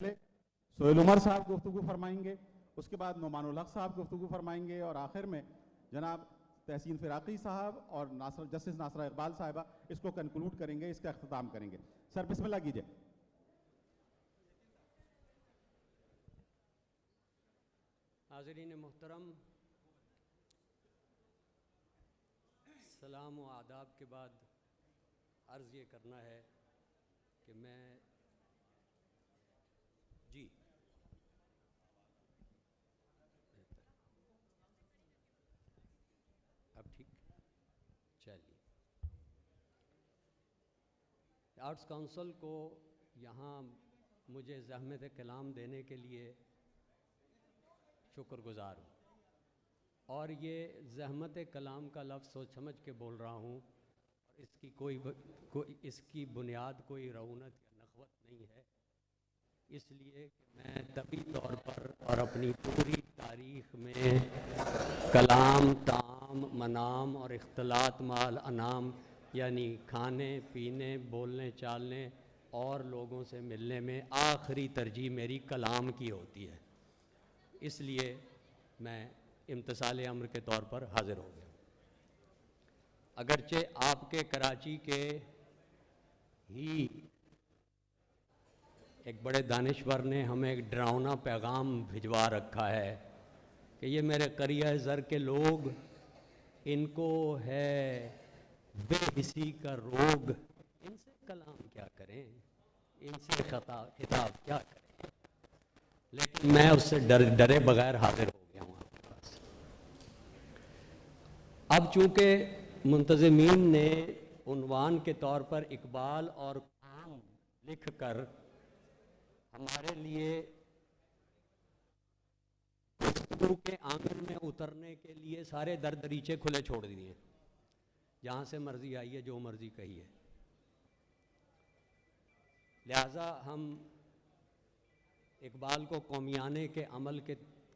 سہیل عمر صاحب گفتگو فرمائیں گے، اس کے بعد نعمان الحق صاحب گفتگو فرمائیں گے، اور آخر میں جناب تحسین فراقی صاحب اور جسٹس ناصرہ اقبال صاحبہ اس کو کنکلوڈ کریں گے، اس کا اختتام کریں گے۔ سر بسم اللہ کیجئے۔ حاضرین محترم، سلام و آداب کے بعد عرض یہ کرنا ہے کہ میں اب ٹھیک چلیے آرٹس کونسل کو یہاں مجھے زحمت کلام دینے کے لیے شکر گزار ہوں، اور یہ زحمت کلام کا لفظ سوچ سمجھ کے بول رہا ہوں، اور اس کی بنیاد کوئی رعونت یا نخوت نہیں ہے، اس لیے کہ میں طبی طور پر اور اپنی پوری تاریخ میں کلام، طعام، منام اور اختلاط مال انام، یعنی کھانے پینے، بولنے چالنے اور لوگوں سے ملنے میں آخری ترجیح میری کلام کی ہوتی ہے، اس لیے میں امتثال امر کے طور پر حاضر ہو گیا۔ اگرچہ آپ کے کراچی کے ہی ایک بڑے دانشور نے ہمیں ایک ڈراؤنا پیغام بھجوا رکھا ہے کہ یہ میرے قریہ زر کے لوگ، ان کو ہے بے حسی کا روگ، ان سے کلام کیا کریں، ان سے خطاب کیا کریں، لیکن میں اس سے ڈرے بغیر حاضر ہو گیا ہوں آپ کے پاس۔ اب چونکہ منتظمین نے عنوان کے طور پر اقبال اور قوم لکھ کر ہمارے لیے گفتگو کے آنگن میں اترنے کے لیے سارے دریچے کھلے چھوڑ دیے، جہاں سے مرضی آئیے، جو مرضی کہیے، لہٰذا ہم اقبال کو قومیانے کے عمل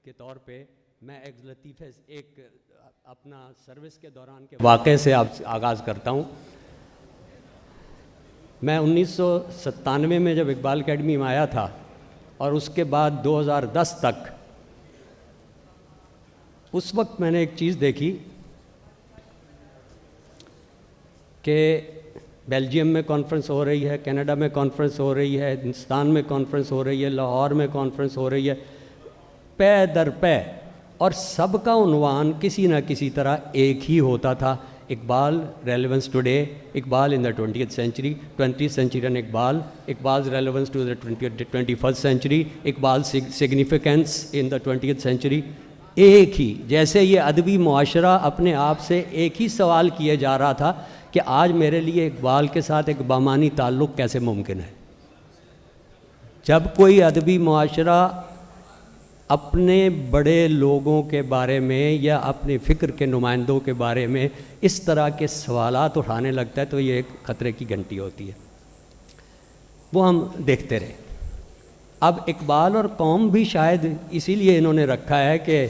کے طور پہ میں ایک لطیفے ایک اپنا سروس کے دوران کے واقعے سے آغاز کرتا ہوں۔ میں 1997 میں جب اقبال اکیڈمی میں آیا تھا، اور اس کے بعد 2010 تک، اس وقت میں نے ایک چیز دیکھی کہ بیلجیم میں کانفرنس ہو رہی ہے، کینیڈا میں کانفرنس ہو رہی ہے، ہندوستان میں کانفرنس ہو رہی ہے، لاہور میں کانفرنس ہو رہی ہے، پے در پے، اور سب کا عنوان کسی نہ کسی طرح ایک ہی ہوتا تھا: Iqbal relevance today, Iqbal in the 20th century، 20th century and Iqbal's relevance to the 21st century، Iqbal significance in the 20th century۔ ایک ہی، جیسے یہ ادبی معاشرہ اپنے آپ سے ایک ہی سوال کیے جا رہا تھا کہ آج میرے لیے اقبال کے ساتھ ایک بامانی تعلق کیسے ممکن ہے۔ جب کوئی ادبی معاشرہ اپنے بڑے لوگوں کے بارے میں یا اپنے فکر کے نمائندوں کے بارے میں اس طرح کے سوالات اٹھانے لگتا ہے تو یہ ایک خطرے کی گھنٹی ہوتی ہے۔ وہ ہم دیکھتے رہے۔ اب اقبال اور قوم بھی شاید اسی لیے انہوں نے رکھا ہے کہ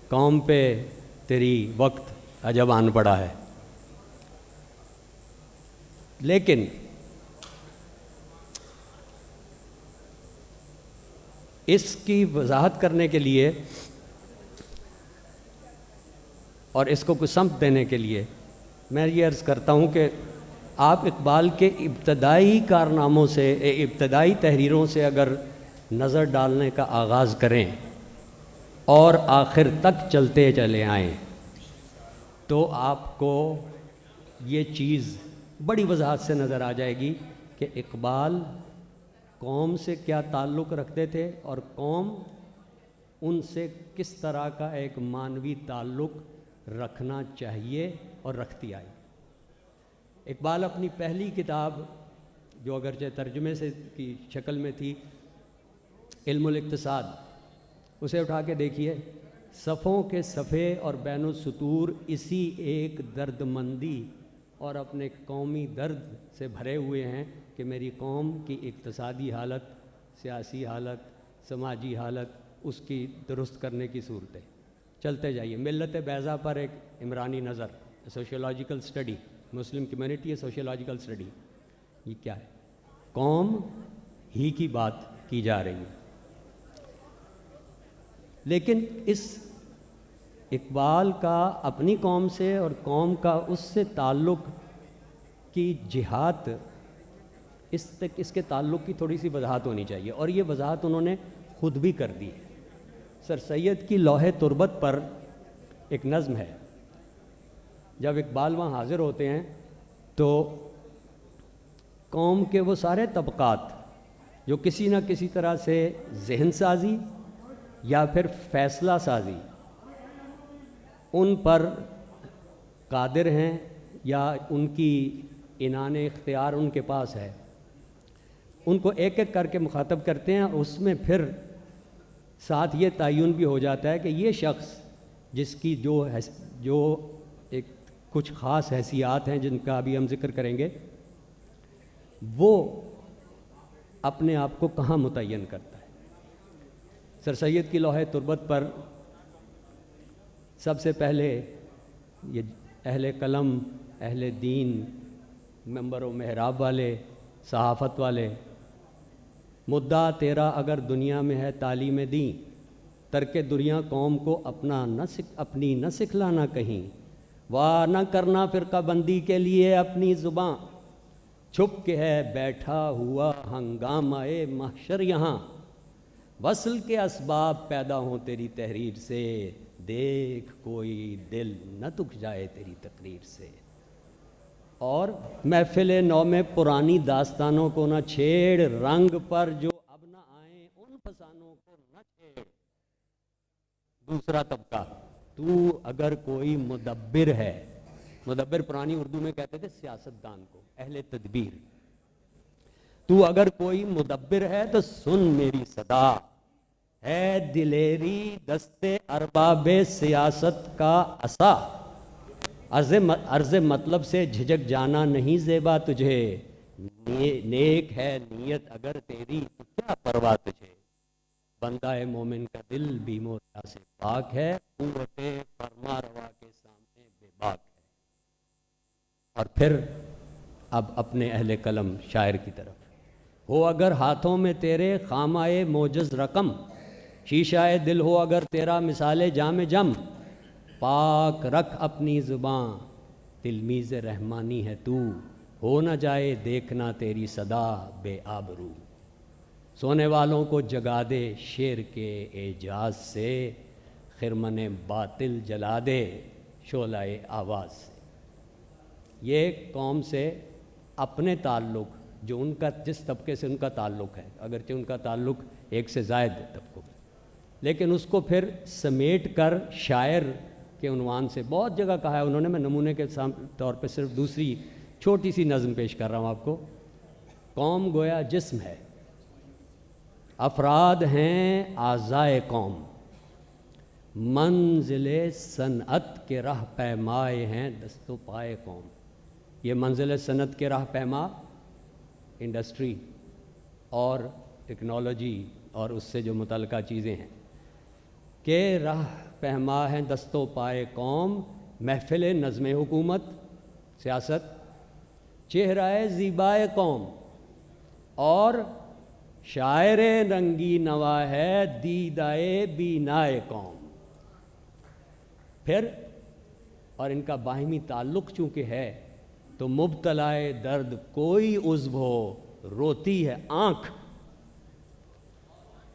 قوم پہ تیری وقت عجب آن پڑا ہے، لیکن اس کی وضاحت کرنے کے لیے اور اس کو کچھ سمت دینے کے لیے میں یہ عرض کرتا ہوں کہ آپ اقبال کے ابتدائی کارناموں سے، ابتدائی تحریروں سے اگر نظر ڈالنے کا آغاز کریں اور آخر تک چلتے چلے آئیں تو آپ کو یہ چیز بڑی وضاحت سے نظر آ جائے گی کہ اقبال قوم سے کیا تعلق رکھتے تھے اور قوم ان سے کس طرح کا ایک معنوی تعلق رکھنا چاہیے اور رکھتی آئی۔ اقبال اپنی پہلی کتاب، جو اگرچہ ترجمے سے کی شکل میں تھی، علم الاقتصاد، اسے اٹھا کے دیکھیے، صفوں کے صفحے اور بین السطور اسی ایک درد مندی اور اپنے قومی درد سے بھرے ہوئے ہیں کہ میری قوم کی اقتصادی حالت، سیاسی حالت، سماجی حالت، اس کی درست کرنے کی صورتیں۔ چلتے جائیے۔ ملت بیضا پر ایک عمرانی نظر، سوشیولوجیکل سٹڈی، مسلم کمیونٹی سوشیولوجیکل سٹڈی، یہ کیا ہے؟ قوم ہی کی بات کی جا رہی ہیں. لیکن اس اقبال کا اپنی قوم سے اور قوم کا اس سے تعلق کی جہات، اس کے تعلق کی تھوڑی سی وضاحت ہونی چاہیے، اور یہ وضاحت انہوں نے خود بھی کر دی ہے. سر سید کی لوح تربت پر ایک نظم ہے. جب اقبال وہاں حاضر ہوتے ہیں تو قوم کے وہ سارے طبقات جو کسی نہ کسی طرح سے ذہن سازی یا پھر فیصلہ سازی ان پر قادر ہیں یا ان کی عنان اختیار ان کے پاس ہے، ان کو ایک ایک کر کے مخاطب کرتے ہیں، اور اس میں پھر ساتھ یہ تعین بھی ہو جاتا ہے کہ یہ شخص جس کی جو ایک کچھ خاص حیثیات ہیں جن کا ابھی ہم ذکر کریں گے، وہ اپنے آپ کو کہاں متعین کرتا ہے. سر سید کی لوح تربت پر سب سے پہلے یہ اہل قلم، اہل دین، منبر و محراب والے، صحافت والے، مدعا تیرا اگر دنیا میں ہے تعلیم دین، ترک دنیا قوم کو اپنی نہ سکھلانا کہیں، واہ نہ کرنا فرقہ بندی کے لیے اپنی زباں، چھپ کے ہے بیٹھا ہوا ہنگامہ محشر یہاں، وصل کے اسباب پیدا ہوں تیری تحریر سے، دیکھ کوئی دل نہ دکھ جائے تیری تقریر سے. اور محفل نو میں پرانی داستانوں کو نہ چھیڑ، رنگ پر جو اب نہ آئیں ان فسانوں کو نہ چھیڑ. دوسرا طبقہ، تو اگر کوئی مدبر ہے، مدبر پرانی اردو میں کہتے تھے سیاستدان کو، اہل تدبیر، تو اگر کوئی مدبر ہے تو سن میری صدا، ہے دلیری دست ارباب سیاست کا عصا، عرض مطلب سے جھجک جانا نہیں زیبا تجھے، نیک ہے نیت اگر تیری تو کیا پرواہ تجھے، بندہ مومن کا دل بھی موریا سے پاک ہے، قوت فرما روا کے سامنے بے باک ہے. اور پھر اب اپنے اہل قلم شاعر کی طرف، ہو اگر ہاتھوں میں تیرے خامائے موجز رقم، شیشہ دل ہو اگر تیرا مثال جام جم، پاک رکھ اپنی زباں تلمیذ رحمانی ہے تو، ہو نہ جائے دیکھنا تیری صدا بے آبرو، سونے والوں کو جگا دے شعر کے اعجاز سے، خرمن باطل جلا دے شعلہ آواز سے. یہ قوم سے اپنے تعلق، جو ان کا جس طبقے سے ان کا تعلق ہے، اگرچہ ان کا تعلق ایک سے زائد طبقوں، لیکن اس کو پھر سمیٹ کر شاعر کے عنوان سے بہت جگہ کہا ہے انہوں نے. میں نمونے کے طور پہ صرف دوسری چھوٹی سی نظم پیش کر رہا ہوں آپ کو. قوم گویا جسم ہے، افراد ہیں اعضائے قوم، منزل صنعت کے راہ پیمائے ہیں دست و پائے قوم. یہ منزل صنعت کے راہ پیما انڈسٹری اور ٹیکنالوجی اور اس سے جو متعلقہ چیزیں ہیں کہ راہ پیما ہیں دست و پائے قوم، محفل نظم حکومت سیاست، چہرہ زیبائے قوم، اور شاعر رنگی نوا ہے دیدائے بینائے قوم. پھر اور ان کا باہمی تعلق چونکہ ہے تو مبتلائے درد کوئی عضو ہو روتی ہے آنکھ،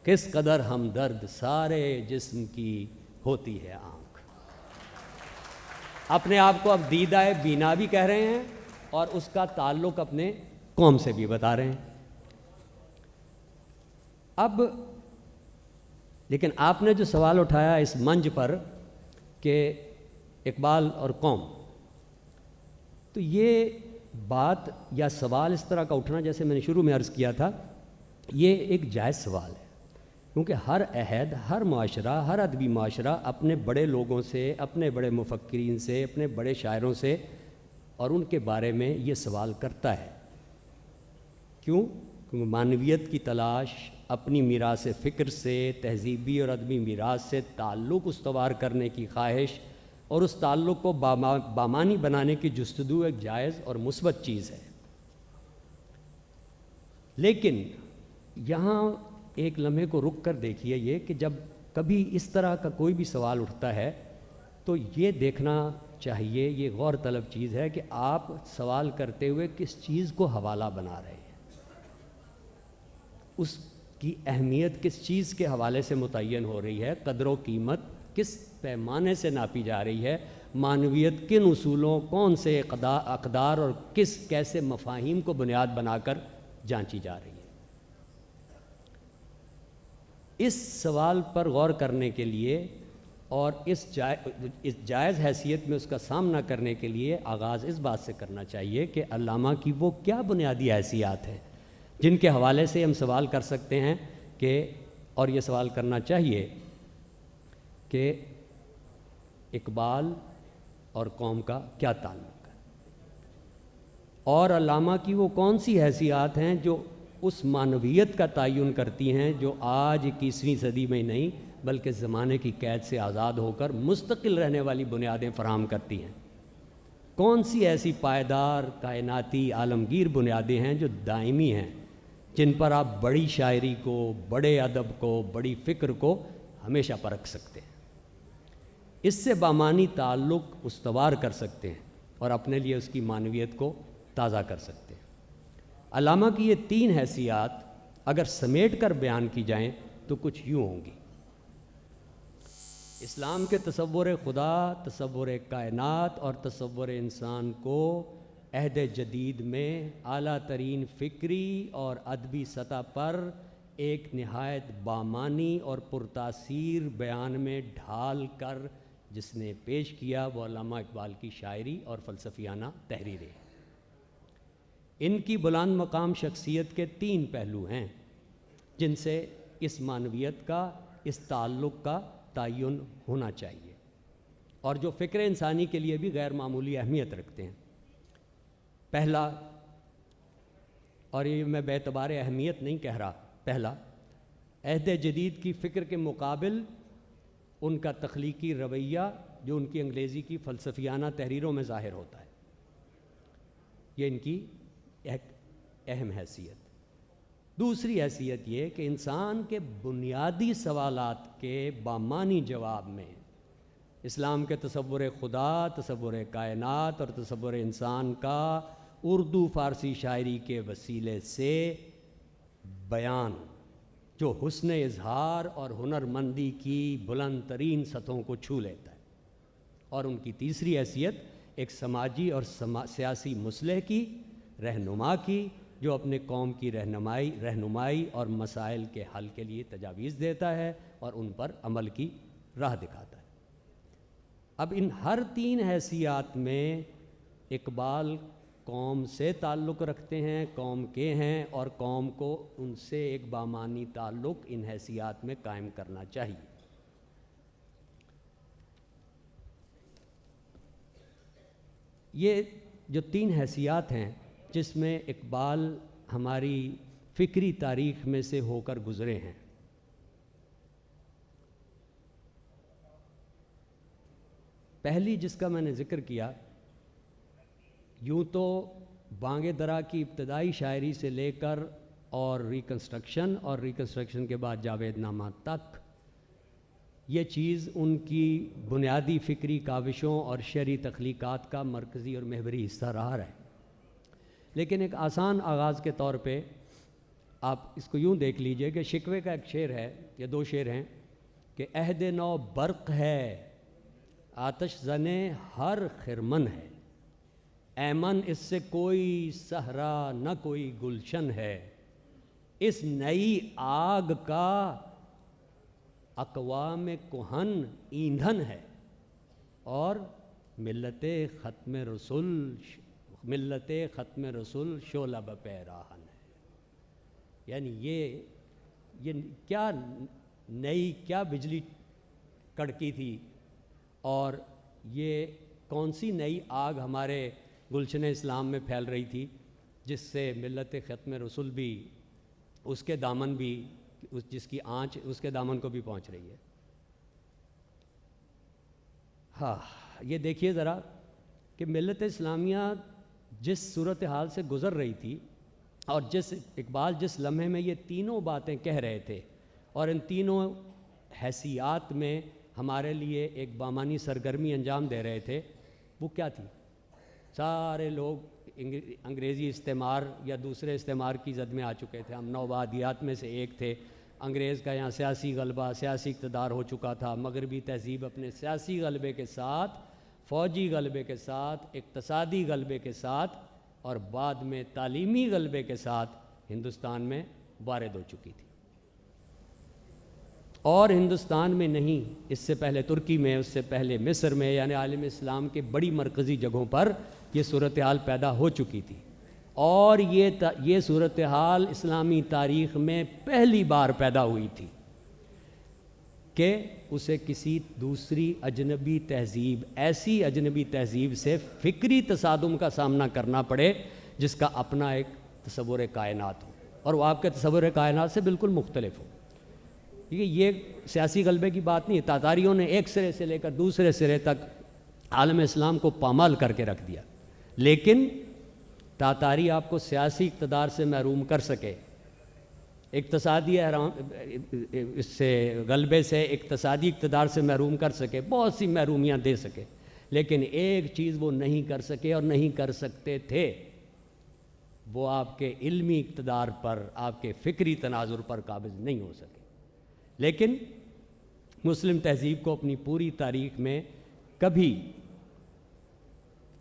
کس قدر ہمدرد سارے جسم کی ہوتی ہے آنکھ. اپنے آپ کو اب دیدائے بینا بھی کہہ رہے ہیں اور اس کا تعلق اپنے قوم سے بھی بتا رہے ہیں. اب لیکن آپ نے جو سوال اٹھایا اس منچ پر کہ اقبال اور قوم، تو یہ بات یا سوال اس طرح کا اٹھنا، جیسے میں نے شروع میں عرض کیا تھا، یہ ایک جائز سوال ہے، کیونکہ ہر عہد، ہر معاشرہ، ہر ادبی معاشرہ اپنے بڑے لوگوں سے، اپنے بڑے مفکرین سے، اپنے بڑے شاعروں سے اور ان کے بارے میں یہ سوال کرتا ہے. کیوں؟ کیونکہ معنویت کی تلاش، اپنی میراث فکر سے، تہذیبی اور ادبی میراث سے تعلق استوار کرنے کی خواہش اور اس تعلق کو بامانی بنانے کی جستجو ایک جائز اور مثبت چیز ہے. لیکن یہاں ایک لمحے کو رک کر دیکھیے یہ کہ جب کبھی اس طرح کا کوئی بھی سوال اٹھتا ہے تو یہ دیکھنا چاہیے، یہ غور طلب چیز ہے کہ آپ سوال کرتے ہوئے کس چیز کو حوالہ بنا رہے ہیں، اس کی اہمیت کس چیز کے حوالے سے متعین ہو رہی ہے، قدر و قیمت کس پیمانے سے ناپی جا رہی ہے، معنویت کن اصولوں، کون سے اقدار اور کیسے مفاہیم کو بنیاد بنا کر جانچی جا رہی ہے۔ اس سوال پر غور کرنے کے لیے اور اس جائز حیثیت میں اس کا سامنا کرنے کے لیے آغاز اس بات سے کرنا چاہیے کہ علامہ کی وہ کیا بنیادی حیثیات ہیں جن کے حوالے سے ہم سوال کر سکتے ہیں کہ، اور یہ سوال کرنا چاہیے کہ اقبال اور قوم کا کیا تعلق ہے، اور علامہ کی وہ کون سی حیثیات ہیں جو اس معنویت کا تعین کرتی ہیں جو آج 21ویں صدی میں نہیں بلکہ زمانے کی قید سے آزاد ہو کر مستقل رہنے والی بنیادیں فراہم کرتی ہیں۔ کون سی ایسی پائیدار کائناتی عالمگیر بنیادیں ہیں جو دائمی ہیں، جن پر آپ بڑی شاعری کو، بڑے ادب کو، بڑی فکر کو ہمیشہ پرکھ سکتے ہیں، اس سے بامانی تعلق استوار کر سکتے ہیں اور اپنے لیے اس کی معنویت کو تازہ کر سکتے ہیں۔ علامہ کی یہ 3 حیثیات اگر سمیٹ کر بیان کی جائیں تو کچھ یوں ہوں گی۔ اسلام کے تصور خدا، تصور کائنات اور تصور انسان کو عہد جدید میں اعلیٰ ترین فکری اور ادبی سطح پر ایک نہایت بامانی اور پرتاثیر بیان میں ڈھال کر جس نے پیش کیا وہ علامہ اقبال کی شاعری اور فلسفیانہ تحریریں۔ ان کی بلند مقام شخصیت کے 3 پہلو ہیں جن سے اس معنویت کا، اس تعلق کا تعین ہونا چاہیے اور جو فکر انسانی کے لیے بھی غیر معمولی اہمیت رکھتے ہیں۔ پہلا، اور یہ میں بے اعتبار اہمیت نہیں کہہ رہا، پہلا، عہد جدید کی فکر کے مقابل ان کا تخلیقی رویہ جو ان کی انگریزی کی فلسفیانہ تحریروں میں ظاہر ہوتا ہے، یہ ان کی ایک اہم حیثیت۔ دوسری حیثیت یہ کہ انسان کے بنیادی سوالات کے بامانی جواب میں اسلام کے تصور خدا، تصور کائنات اور تصور انسان کا اردو فارسی شاعری کے وسیلے سے بیان جو حسن اظہار اور ہنرمندی کی بلند ترین سطحوں کو چھو لیتا ہے، اور ان کی تیسری حیثیت ایک سماجی اور سیاسی مصلح کی، رہنما کی، جو اپنے قوم کی رہنمائی اور مسائل کے حل کے لیے تجاویز دیتا ہے اور ان پر عمل کی راہ دکھاتا ہے۔ اب ان ہر 3 حیثیات میں اقبال قوم سے تعلق رکھتے ہیں، قوم کے ہیں، اور قوم کو ان سے ایک بامانی تعلق ان حیثیات میں قائم کرنا چاہیے۔ یہ جو 3 حیثیات ہیں جس میں اقبال ہماری فکری تاریخ میں سے ہو کر گزرے ہیں، پہلی جس کا میں نے ذکر کیا، یوں تو بانگ درا کی ابتدائی شاعری سے لے کر اور ریکنسٹرکشن کے بعد جاوید نامہ تک یہ چیز ان کی بنیادی فکری کاوشوں اور شعری تخلیقات کا مرکزی اور محوری حصہ رہا ہے۔ لیکن ایک آسان آغاز کے طور پہ آپ اس کو یوں دیکھ لیجئے کہ شکوے کا ایک شعر ہے یا 2 شعر ہیں کہ عہد نو برق ہے، آتش زنے ہر خرمن ہے، ایمن اس سے کوئی صحرا نہ کوئی گلشن ہے، اس نئی آگ کا اقوام کہن ایندھن ہے، اور ملت ختم رسول شعلہ بپیراہن ہے۔ یعنی یہ کیا نئی کیا بجلی کڑکی تھی، اور یہ کون سی نئی آگ ہمارے گلشن اسلام میں پھیل رہی تھی جس سے ملت ختم رسول بھی اس کے دامن بھی جس کی آنچ اس کے دامن کو بھی پہنچ رہی ہے۔ ہاں، یہ دیکھیے ذرا کہ ملت اسلامیہ جس صورتحال سے گزر رہی تھی اور اقبال جس لمحے میں یہ تینوں باتیں کہہ رہے تھے اور ان تینوں حیثیات میں ہمارے لیے ایک بامانی سرگرمی انجام دے رہے تھے، وہ کیا تھی؟ سارے لوگ انگریزی استعمار یا دوسرے استعمار کی زد میں آ چکے تھے، ہم نوآبادیات میں سے ایک تھے، انگریز کا یہاں سیاسی غلبہ، سیاسی اقتدار ہو چکا تھا، مغربی تہذیب اپنے سیاسی غلبے کے ساتھ، فوجی غلبے کے ساتھ، اقتصادی غلبے کے ساتھ اور بعد میں تعلیمی غلبے کے ساتھ ہندوستان میں وارد ہو چکی تھی۔ اور ہندوستان میں نہیں، اس سے پہلے ترکی میں، اس سے پہلے مصر میں، یعنی عالم اسلام کے بڑی مرکزی جگہوں پر یہ صورتحال پیدا ہو چکی تھی، اور یہ صورتحال اسلامی تاریخ میں پہلی بار پیدا ہوئی تھی کہ اسے کسی دوسری اجنبی تہذیب، ایسی اجنبی تہذیب سے فکری تصادم کا سامنا کرنا پڑے جس کا اپنا ایک تصور کائنات ہو، اور وہ آپ کے تصور کائنات سے بالکل مختلف ہو۔ یہ سیاسی غلبے کی بات نہیں ہے، تاتاریوں نے ایک سرے سے لے کر دوسرے سرے تک عالم اسلام کو پامال کر کے رکھ دیا، لیکن تاتاری آپ کو سیاسی اقتدار سے محروم کر سکے، اقتصادی اس سے غلبے سے اقتصادی اقتدار سے محروم کر سکے، بہت سی محرومیاں دے سکے، لیکن ایک چیز وہ نہیں کر سکے اور نہیں کر سکتے تھے، وہ آپ کے علمی اقتدار پر، آپ کے فکری تناظر پر قابض نہیں ہو سکے۔ لیکن مسلم تہذیب کو اپنی پوری تاریخ میں کبھی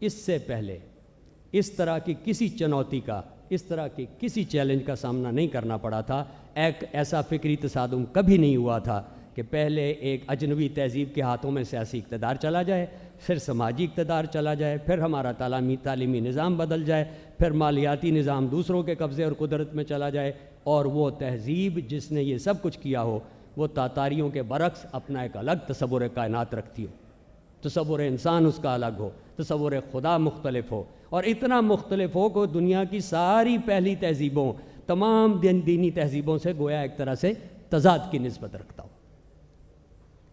اس سے پہلے اس طرح کی کسی چنوتی کا، اس طرح کے کسی چیلنج کا سامنا نہیں کرنا پڑا تھا، ایک ایسا فکری تصادم کبھی نہیں ہوا تھا کہ پہلے ایک اجنبی تہذیب کے ہاتھوں میں سیاسی اقتدار چلا جائے، پھر سماجی اقتدار چلا جائے، پھر ہمارا تعلیمی نظام بدل جائے، پھر مالیاتی نظام دوسروں کے قبضے اور قدرت میں چلا جائے، اور وہ تہذیب جس نے یہ سب کچھ کیا ہو وہ تاتاریوں کے برعکس اپنا ایک الگ تصور کائنات رکھتی ہو، تصور انسان اس کا الگ ہو، تصور خدا مختلف ہو، اور اتنا مختلف ہو کہ دنیا کی ساری پہلی تہذیبوں، تمام دینی تہذیبوں سے گویا ایک طرح سے تضاد کی نسبت رکھتا ہو۔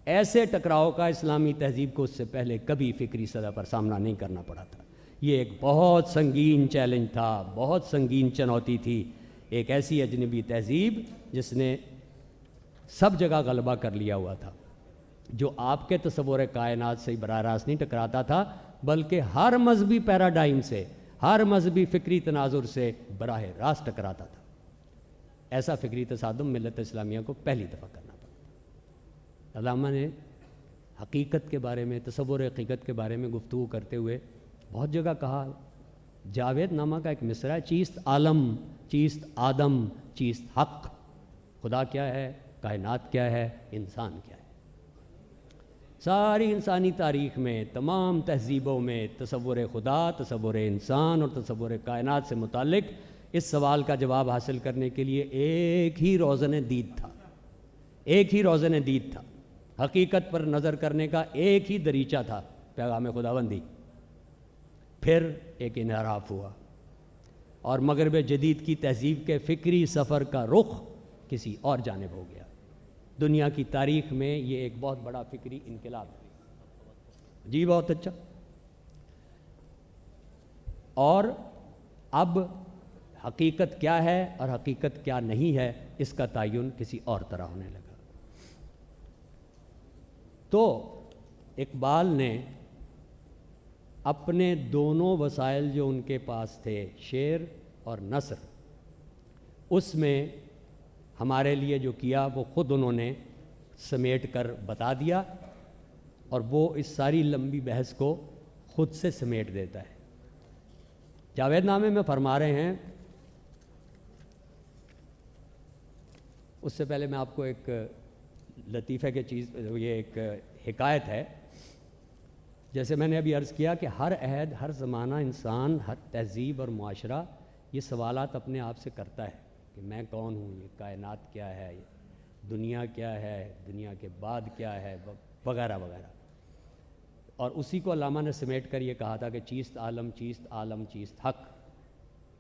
ایسے ٹکراؤ کا اسلامی تہذیب کو اس سے پہلے کبھی فکری سطح پر سامنا نہیں کرنا پڑا تھا۔ یہ ایک بہت سنگین چیلنج تھا، بہت سنگین چنوتی تھی، ایک ایسی اجنبی تہذیب جس نے سب جگہ غلبہ کر لیا ہوا تھا، جو آپ کے تصور کائنات سے براہ راست نہیں ٹکراتا تھا، بلکہ ہر مذہبی پیراڈائم سے، ہر مذہبی فکری تناظر سے براہ راست ٹکراتا تھا۔ ایسا فکری تصادم ملت اسلامیہ کو پہلی دفعہ کرنا پڑا۔ علامہ نے حقیقت کے بارے میں، تصور حقیقت کے بارے میں گفتگو کرتے ہوئے بہت جگہ کہا، جاوید نامہ کا ایک مصرع ہے، چیست عالم، چیست آدم، چیست حق، خدا کیا ہے، کائنات کیا ہے، انسان کیا ہے۔ ساری انسانی تاریخ میں، تمام تہذیبوں میں تصور خدا، تصور انسان اور تصور کائنات سے متعلق اس سوال کا جواب حاصل کرنے کے لیے ایک ہی روزن دید تھا، ایک ہی روزن دید تھا، حقیقت پر نظر کرنے کا ایک ہی دریچہ تھا، پیغام خداوندی۔ پھر ایک انحراف ہوا اور مغرب جدید کی تہذیب کے فکری سفر کا رخ کسی اور جانب ہو گیا۔ دنیا کی تاریخ میں یہ ایک بہت بڑا فکری انقلاب ہے۔ جی بہت اچھا۔ اور اب حقیقت کیا ہے اور حقیقت کیا نہیں ہے، اس کا تعین کسی اور طرح ہونے لگا۔ تو اقبال نے اپنے دونوں وسائل جو ان کے پاس تھے، شعر اور نثر، اس میں ہمارے لیے جو کیا وہ خود انہوں نے سمیٹ کر بتا دیا، اور وہ اس ساری لمبی بحث کو خود سے سمیٹ دیتا ہے۔ جاوید نامے میں فرما رہے ہیں، اس سے پہلے میں آپ کو ایک لطیفے کی چیز، یہ ایک حکایت ہے۔ جیسے میں نے ابھی عرض کیا کہ ہر عہد، ہر زمانہ، انسان، ہر تہذیب اور معاشرہ یہ سوالات اپنے آپ سے کرتا ہے کہ میں کون ہوں، یہ کائنات کیا ہے، دنیا کیا ہے، دنیا کے بعد کیا ہے، وغیرہ وغیرہ۔ اور اسی کو علامہ نے سمیٹ کر یہ کہا تھا کہ چیست عالم، چیست عالم، چیست حق،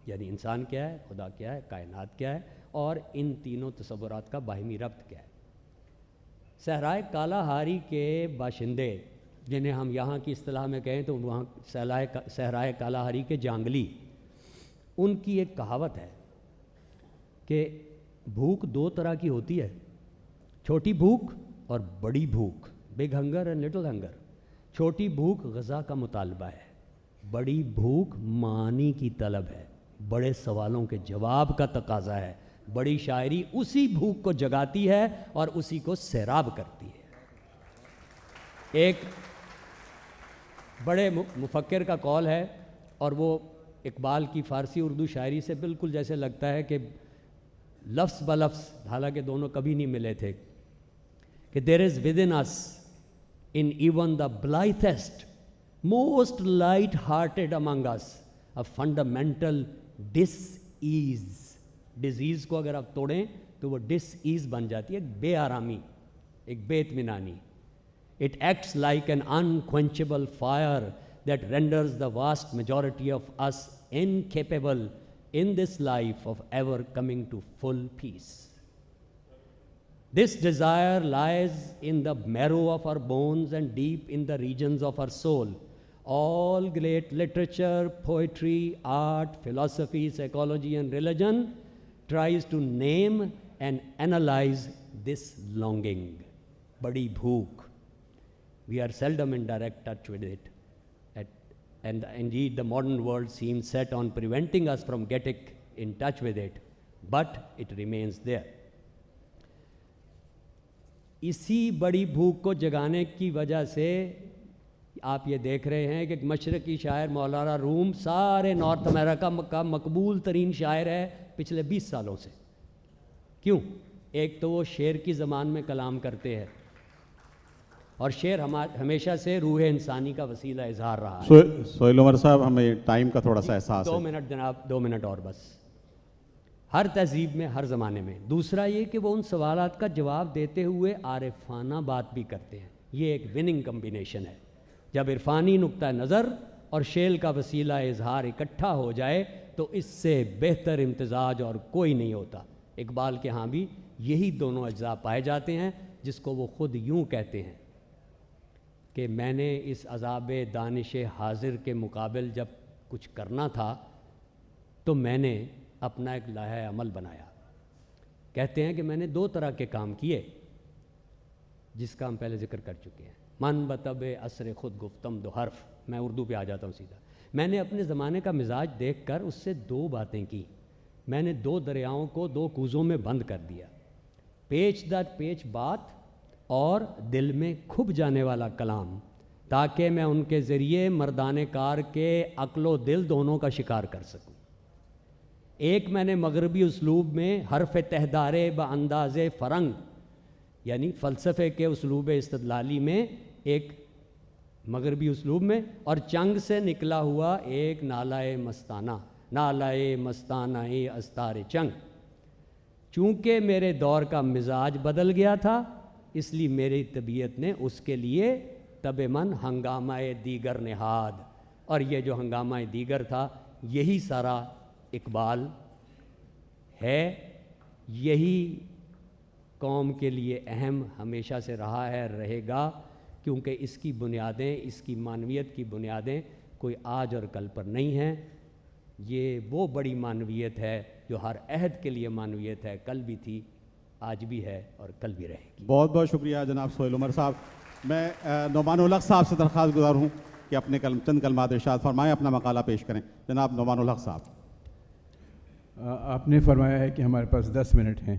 یعنی انسان کیا ہے، خدا کیا ہے، کائنات کیا ہے، اور ان تینوں تصورات کا باہمی ربط کیا ہے۔ صحرائے کالہاری کے باشندے، جنہیں ہم یہاں کی اصطلاح میں کہیں تو وہاں صحرائے کالہاری کے جانگلی، ان کی ایک کہاوت ہے کہ بھوک دو طرح کی ہوتی ہے، چھوٹی بھوک اور بڑی بھوک، big hunger and little hunger. چھوٹی بھوک غذا کا مطالبہ ہے، بڑی بھوک معنی کی طلب ہے، بڑے سوالوں کے جواب کا تقاضا ہے۔ بڑی شاعری اسی بھوک کو جگاتی ہے اور اسی کو سیراب کرتی ہے۔ ایک بڑے مفکر کا قول ہے، اور وہ اقبال کی فارسی اردو شاعری سے بالکل جیسے لگتا ہے کہ لفظ بلفظ، حالانکہ دونوں کبھی نہیں ملے تھے، کہ there is within us in even the blithest, most light-hearted among us a fundamental dis-ease۔ Disease کو اگر آپ توڑیں تو وہ ڈس-ایز بن جاتی ہے، ایک بے آرامی، ایک بے اطمینانی۔ It acts like an unquenchable fire that renders the vast majority of us incapable in this life of ever coming to full peace. This desire lies in the marrow of our bones and deep in the regions of our soul. All great literature, poetry, art, philosophy, psychology, and religion tries to name and analyze this longing. Badi bhook. We are seldom in direct touch with it. And indeed, the modern world seems set on preventing us from getting in touch with it, but it remains there. اسی بڑی بھوک کو جگانے کی وجہ سے آپ یہ دیکھ رہے ہیں کہ ایک مشرقی شاعر مولانا روم سارے نارتھ امریکہ کا مقبول ترین شاعر ہے پچھلے 20 سالوں سے۔ کیوں؟ ایک تو وہ شعر کی زبان میں کلام کرتے ہیں، اور شعر ہمیشہ سے روح انسانی کا وسیلہ اظہار رہا ہے۔ سہیل عمر صاحب، ہمیں ٹائم کا تھوڑا سا احساس ہے۔ 2 منٹ جناب، 2 منٹ اور بس۔ ہر تہذیب میں، ہر زمانے میں۔ دوسرا یہ کہ وہ ان سوالات کا جواب دیتے ہوئے عارفانہ بات بھی کرتے ہیں۔ یہ ایک وننگ کمبینیشن ہے۔ جب عرفانی نقطہ نظر اور شعر کا وسیلہ اظہار اکٹھا ہو جائے تو اس سے بہتر امتزاج اور کوئی نہیں ہوتا۔ اقبال کے ہاں بھی یہی دونوں اجزاء پائے جاتے ہیں، جس کو وہ خود یوں کہتے ہیں کہ میں نے اس عذاب دانش حاضر کے مقابل جب کچھ کرنا تھا تو میں نے اپنا ایک لائحہ عمل بنایا۔ کہتے ہیں کہ میں نے 2 طرح کے کام کیے جس کا ہم پہلے ذکر کر چکے ہیں۔ من بطب عصر خود گفتم 2 حرف، میں اردو پہ آ جاتا ہوں سیدھا۔ میں نے اپنے زمانے کا مزاج دیکھ کر اس سے 2 باتیں کی۔ میں نے 2 دریاؤں کو 2 کوزوں میں بند کر دیا، پیچ در پیچ بات اور دل میں کھب جانے والا کلام، تاکہ میں ان کے ذریعے مردان کار کے عقل و دل دونوں کا شکار کر سکوں۔ ایک میں نے مغربی اسلوب میں حرف تہدارے بانداز فرنگ، یعنی فلسفے کے اسلوب استدلالی میں ایک مغربی اسلوب میں، اور چنگ سے نکلا ہوا ایک نالائے مستانہ، نالائے مستانہ استار چنگ۔ چونکہ میرے دور کا مزاج بدل گیا تھا، اس لیے میری طبیعت نے اس کے لیے تب من ہنگامہ دیگر نہاد، اور یہ جو ہنگامہ دیگر تھا یہی سارا اقبال ہے، یہی قوم کے لیے اہم ہمیشہ سے رہا ہے، رہے گا، کیونکہ اس کی بنیادیں، اس کی معنویت کی بنیادیں کوئی آج اور کل پر نہیں ہیں۔ یہ وہ بڑی معنویت ہے جو ہر عہد کے لیے معنویت ہے، کل بھی تھی، آج بھی ہے اور کل بھی رہے گی۔ بہت بہت شکریہ جناب سہیل عمر صاحب۔ میں نعمان الحق صاحب سے درخواست گزار ہوں کہ اپنے چند کلمات ارشاد فرمائیں، اپنا مقالہ پیش کریں۔ جناب نعمان الحق صاحب۔ آپ نے فرمایا ہے کہ ہمارے پاس 10 منٹ ہیں،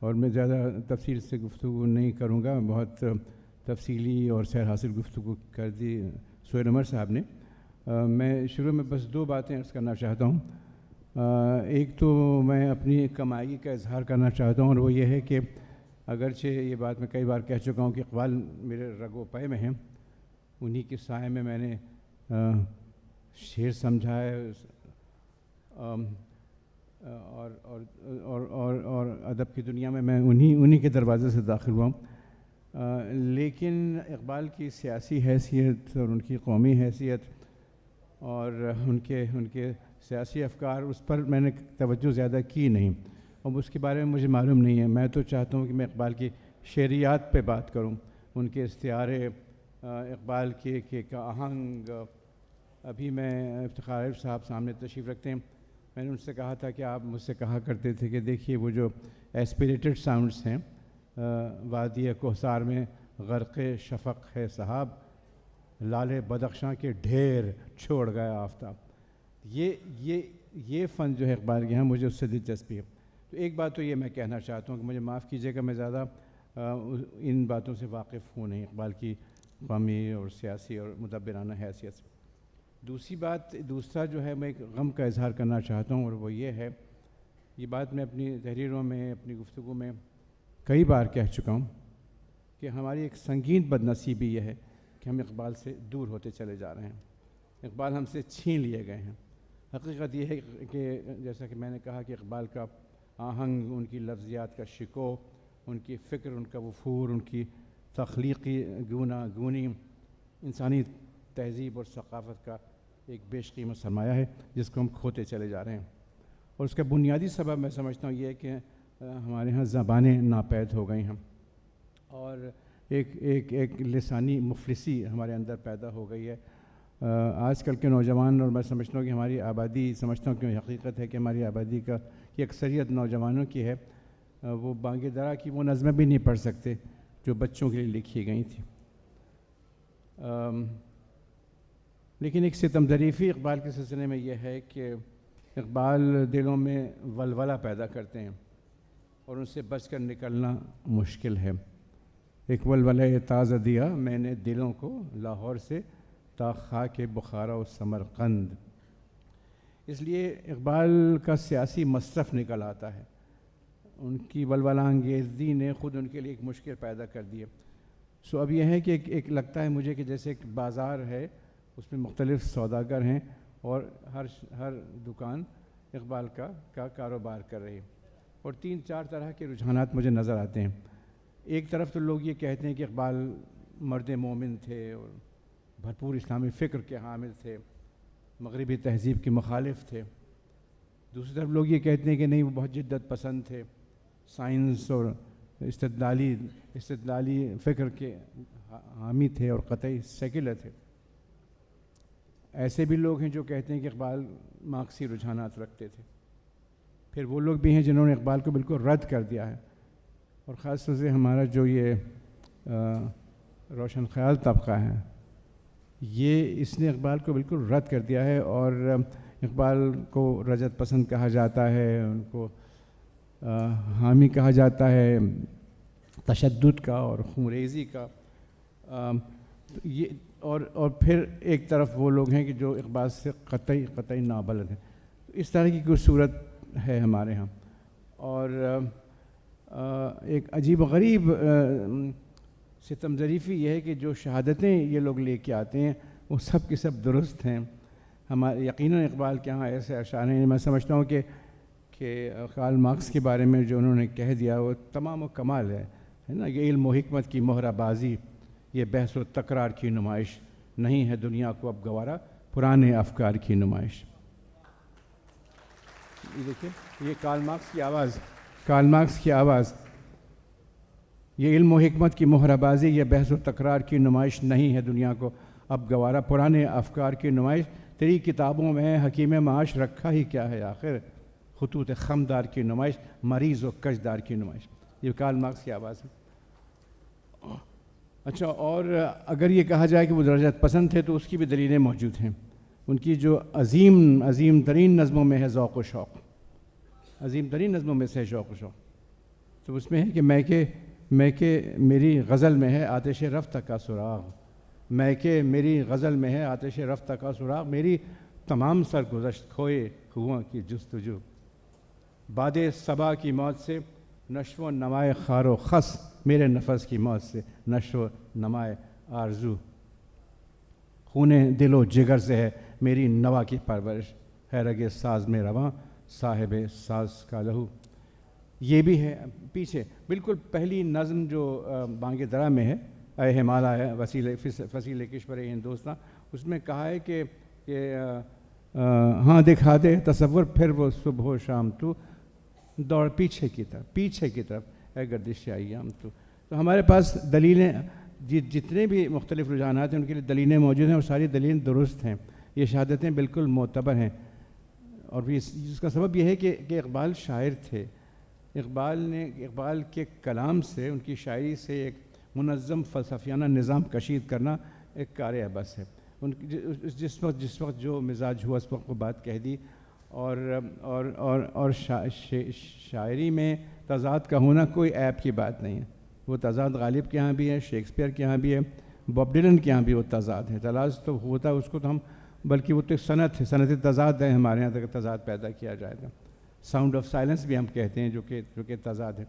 اور میں زیادہ تفصیل سے گفتگو نہیں کروں گا، بہت تفصیلی اور سیر حاصل گفتگو کر دی سہیل عمر صاحب نے۔ میں شروع میں بس 2 باتیں عرض کرنا چاہتا ہوں۔ ایک تو میں اپنی کمائی کا اظہار کرنا چاہتا ہوں، اور وہ یہ ہے کہ اگرچہ یہ بات میں کئی بار کہہ چکا ہوں کہ اقبال میرے رگ و پے میں ہیں، انہی کے سائے میں میں نے شعر سمجھا ہے اور ادب کی دنیا میں انہی کے دروازے سے داخل ہوا ہوں۔ لیکن اقبال کی سیاسی حیثیت اور ان کی قومی حیثیت اور ان کے سیاسی افکار، اس پر میں نے توجہ زیادہ کی نہیں، اور اس کے بارے میں مجھے معلوم نہیں ہے۔ میں تو چاہتا ہوں کہ میں اقبال کی شعریات پہ بات کروں، ان کے استعارے، اقبال کے آہنگ۔ ابھی میں افتخار عارف صاحب سامنے تشریف رکھتے ہیں، میں نے ان سے کہا تھا کہ آپ مجھ سے کہا کرتے تھے کہ دیکھیے وہ جو ایسپریٹڈ ساؤنڈس ہیں، وادی کوثر میں غرق شفق ہے صحاب، لال بدخشاں کے ڈھیر چھوڑ گیا آفتاب. یہ فن جو ہے اقبال کے یہاں، مجھے اس سے دلچسپی ہے. تو ایک بات تو یہ میں کہنا چاہتا ہوں کہ مجھے معاف کیجیے کہ میں زیادہ ان باتوں سے واقف ہوں نہیں، اقبال کی قومی اور سیاسی اور مدبرانہ حیثیت سے. دوسرا جو ہے میں ایک غم کا اظہار کرنا چاہتا ہوں، اور وہ یہ ہے، یہ بات میں اپنی تحریروں میں، اپنی گفتگو میں کئی بار کہہ چکا ہوں کہ ہماری ایک سنگین بدنصیبی یہ ہے کہ ہم اقبال سے دور ہوتے چلے جا رہے ہیں. اقبال ہم سے چھین لیے گئے ہیں. حقیقت یہ ہے کہ جیسا کہ میں نے کہا کہ اقبال کا آہنگ، ان کی لفظیات کا شکوہ، ان کی فکر، ان کا وفور، ان کی تخلیقی گونی انسانی تہذیب اور ثقافت کا ایک بیش قیمت سرمایہ ہے جس کو ہم کھوتے چلے جا رہے ہیں. اور اس کا بنیادی سبب میں سمجھتا ہوں یہ ہے کہ ہمارے ہاں زبانیں ناپید ہو گئی ہیں، اور ایک لسانی مفلسی ہمارے اندر پیدا ہو گئی ہے. آج کل کے نوجوان، اور میں سمجھتا ہوں کہ ہماری آبادی، سمجھتا ہوں کہ حقیقت ہے کہ ہماری آبادی کا کی اکثریت نوجوانوں کی ہے، وہ بانگ درا کی وہ نظمیں بھی نہیں پڑھ سکتے جو بچوں کے لیے لکھی گئی تھیں. لیکن ایک ستم ظریفی اقبال کے سلسلے میں یہ ہے کہ اقبال دلوں میں ولولہ پیدا کرتے ہیں اور ان سے بچ کر نکلنا مشکل ہے. ایک ولولہ تازہ دیا میں نے دلوں کو لاہور سے تا خاک بخارا و سمرقند. اس لیے اقبال کا سیاسی مصرف نکل آتا ہے. ان کی ولولہ انگیزی نے خود ان کے لیے ایک مشکل پیدا کر دی ہے. اب یہ ہے کہ ایک لگتا ہے مجھے کہ جیسے ایک بازار ہے، اس میں مختلف سوداگر ہیں اور ہر دکان اقبال کا کاروبار کر رہی ہے، اور 3-4 طرح کے رجحانات مجھے نظر آتے ہیں. ایک طرف تو لوگ یہ کہتے ہیں کہ اقبال مرد مومن تھے اور بھرپور اسلامی فکر کے حامل تھے، مغربی تہذیب کے مخالف تھے. دوسری طرف لوگ یہ کہتے ہیں کہ نہیں، وہ بہت جدت پسند تھے، سائنس اور استدلالی فکر کے حامی تھے اور قطعی سیکولر تھے. ایسے بھی لوگ ہیں جو کہتے ہیں کہ اقبال مارکسی رجحانات رکھتے تھے. پھر وہ لوگ بھی ہیں جنہوں نے اقبال کو بالکل رد کر دیا ہے، اور خاص طور سے ہمارا جو یہ روشن خیال طبقہ ہے، اس نے اقبال کو بالکل رد کر دیا ہے، اور اقبال کو رجت پسند کہا جاتا ہے، ان کو حامی کہا جاتا ہے تشدد کا اور خونریزی کا. اور پھر ایک طرف وہ لوگ ہیں کہ جو اقبال سے قطعی نابلد ہیں. اس طرح کی کوئی صورت ہے ہمارے ہاں. اور ایک عجیب و غریب ستم ظریفی یہ ہے کہ جو شہادتیں یہ لوگ لے کے آتے ہیں وہ سب کی سب درست ہیں. ہمارے یقیناً اقبال کے ہاں ایسے اشعار ہیں. میں سمجھتا ہوں کہ کارل مارکس کے بارے میں جو انہوں نے کہہ دیا وہ تمام و کمال ہے نا. یہ علم و حکمت کی مہرہ بازی، یہ بحث و تکرار کی نمائش، نہیں ہے دنیا کو اب گوارا پرانے افکار کی نمائش. یہ دیکھیں، یہ کارل مارکس کی آواز. یہ علم و حکمت کی مہرہ بازی، یہ بحث و تکرار کی نمائش، نہیں ہے دنیا کو اب گوارا پرانے افکار کی نمائش. تیری کتابوں میں حکیم معاش رکھا ہی کیا ہے آخر، خطوط خمدار کی نمائش، مریض و کجدار کی نمائش. یہ کارل مارکس کی آواز ہے. اچھا، اور اگر یہ کہا جائے کہ وہ رجعت پسند تھے تو اس کی بھی دلیلیں موجود ہیں. ان کی جو عظیم ترین نظموں میں ہے ذوق و شوق، عظیم ترین نظموں میں سے ذوق و شوق. تو اس میں ہے کہ میں کہ میری غزل میں ہے آتش رفتہ کا سراغ، میں کہ میری غزل میں ہے آتش رفتہ کا سراغ، میری تمام سرگزشت کھوئے ہوا کی جستجو، باد صبا کی موت سے نشو و نمائے خار و خس، میرے نفس کی موت سے نشو و نمائے آرزو، خون دل و جگر سے ہے میری نوا کی پرورش، ہے رگ ساز میں رواں صاحب ساز کا لہو. یہ بھی ہے پیچھے بالکل پہلی نظم جو بانگ درا میں ہے، اے ہمالیہ فصیل کشور ہندوستان، اس میں کہا ہے کہ ہاں دکھا دے تصور پھر وہ صبح و شام تو دوڑ پیچھے کی طرف اے گردش ایام تو. تو ہمارے پاس دلیلیں، جتنے بھی مختلف رجحانات ہیں ان کے لیے دلیلیں موجود ہیں، اور ساری دلیلیں درست ہیں. یہ شہادتیں بالکل معتبر ہیں. اور بھی اس کا سبب یہ ہے کہ اقبال شاعر تھے. اقبال کے کلام سے، ان کی شاعری سے ایک منظم فلسفیانہ نظام کشید کرنا ایک کار عبث ہے. جس وقت جو مزاج ہوا اس وقت وہ بات کہہ دی. اور شاعری میں تضاد کا ہونا کوئی عیب کی بات نہیں ہے. وہ تضاد غالب کے ہاں بھی ہے، شیکسپیئر کے ہاں بھی ہے، باب ڈیلن کے ہاں بھی وہ تضاد ہے. تلاش تو ہوتا ہے اس کو تو ہم، بلکہ وہ تو ایک صنعت ہے، صنعت تضاد ہے ہمارے یہاں تک تضاد پیدا کیا جائے گا. ساؤنڈ آف سائلنس بھی ہم کہتے ہیں جو کہ تضاد ہے.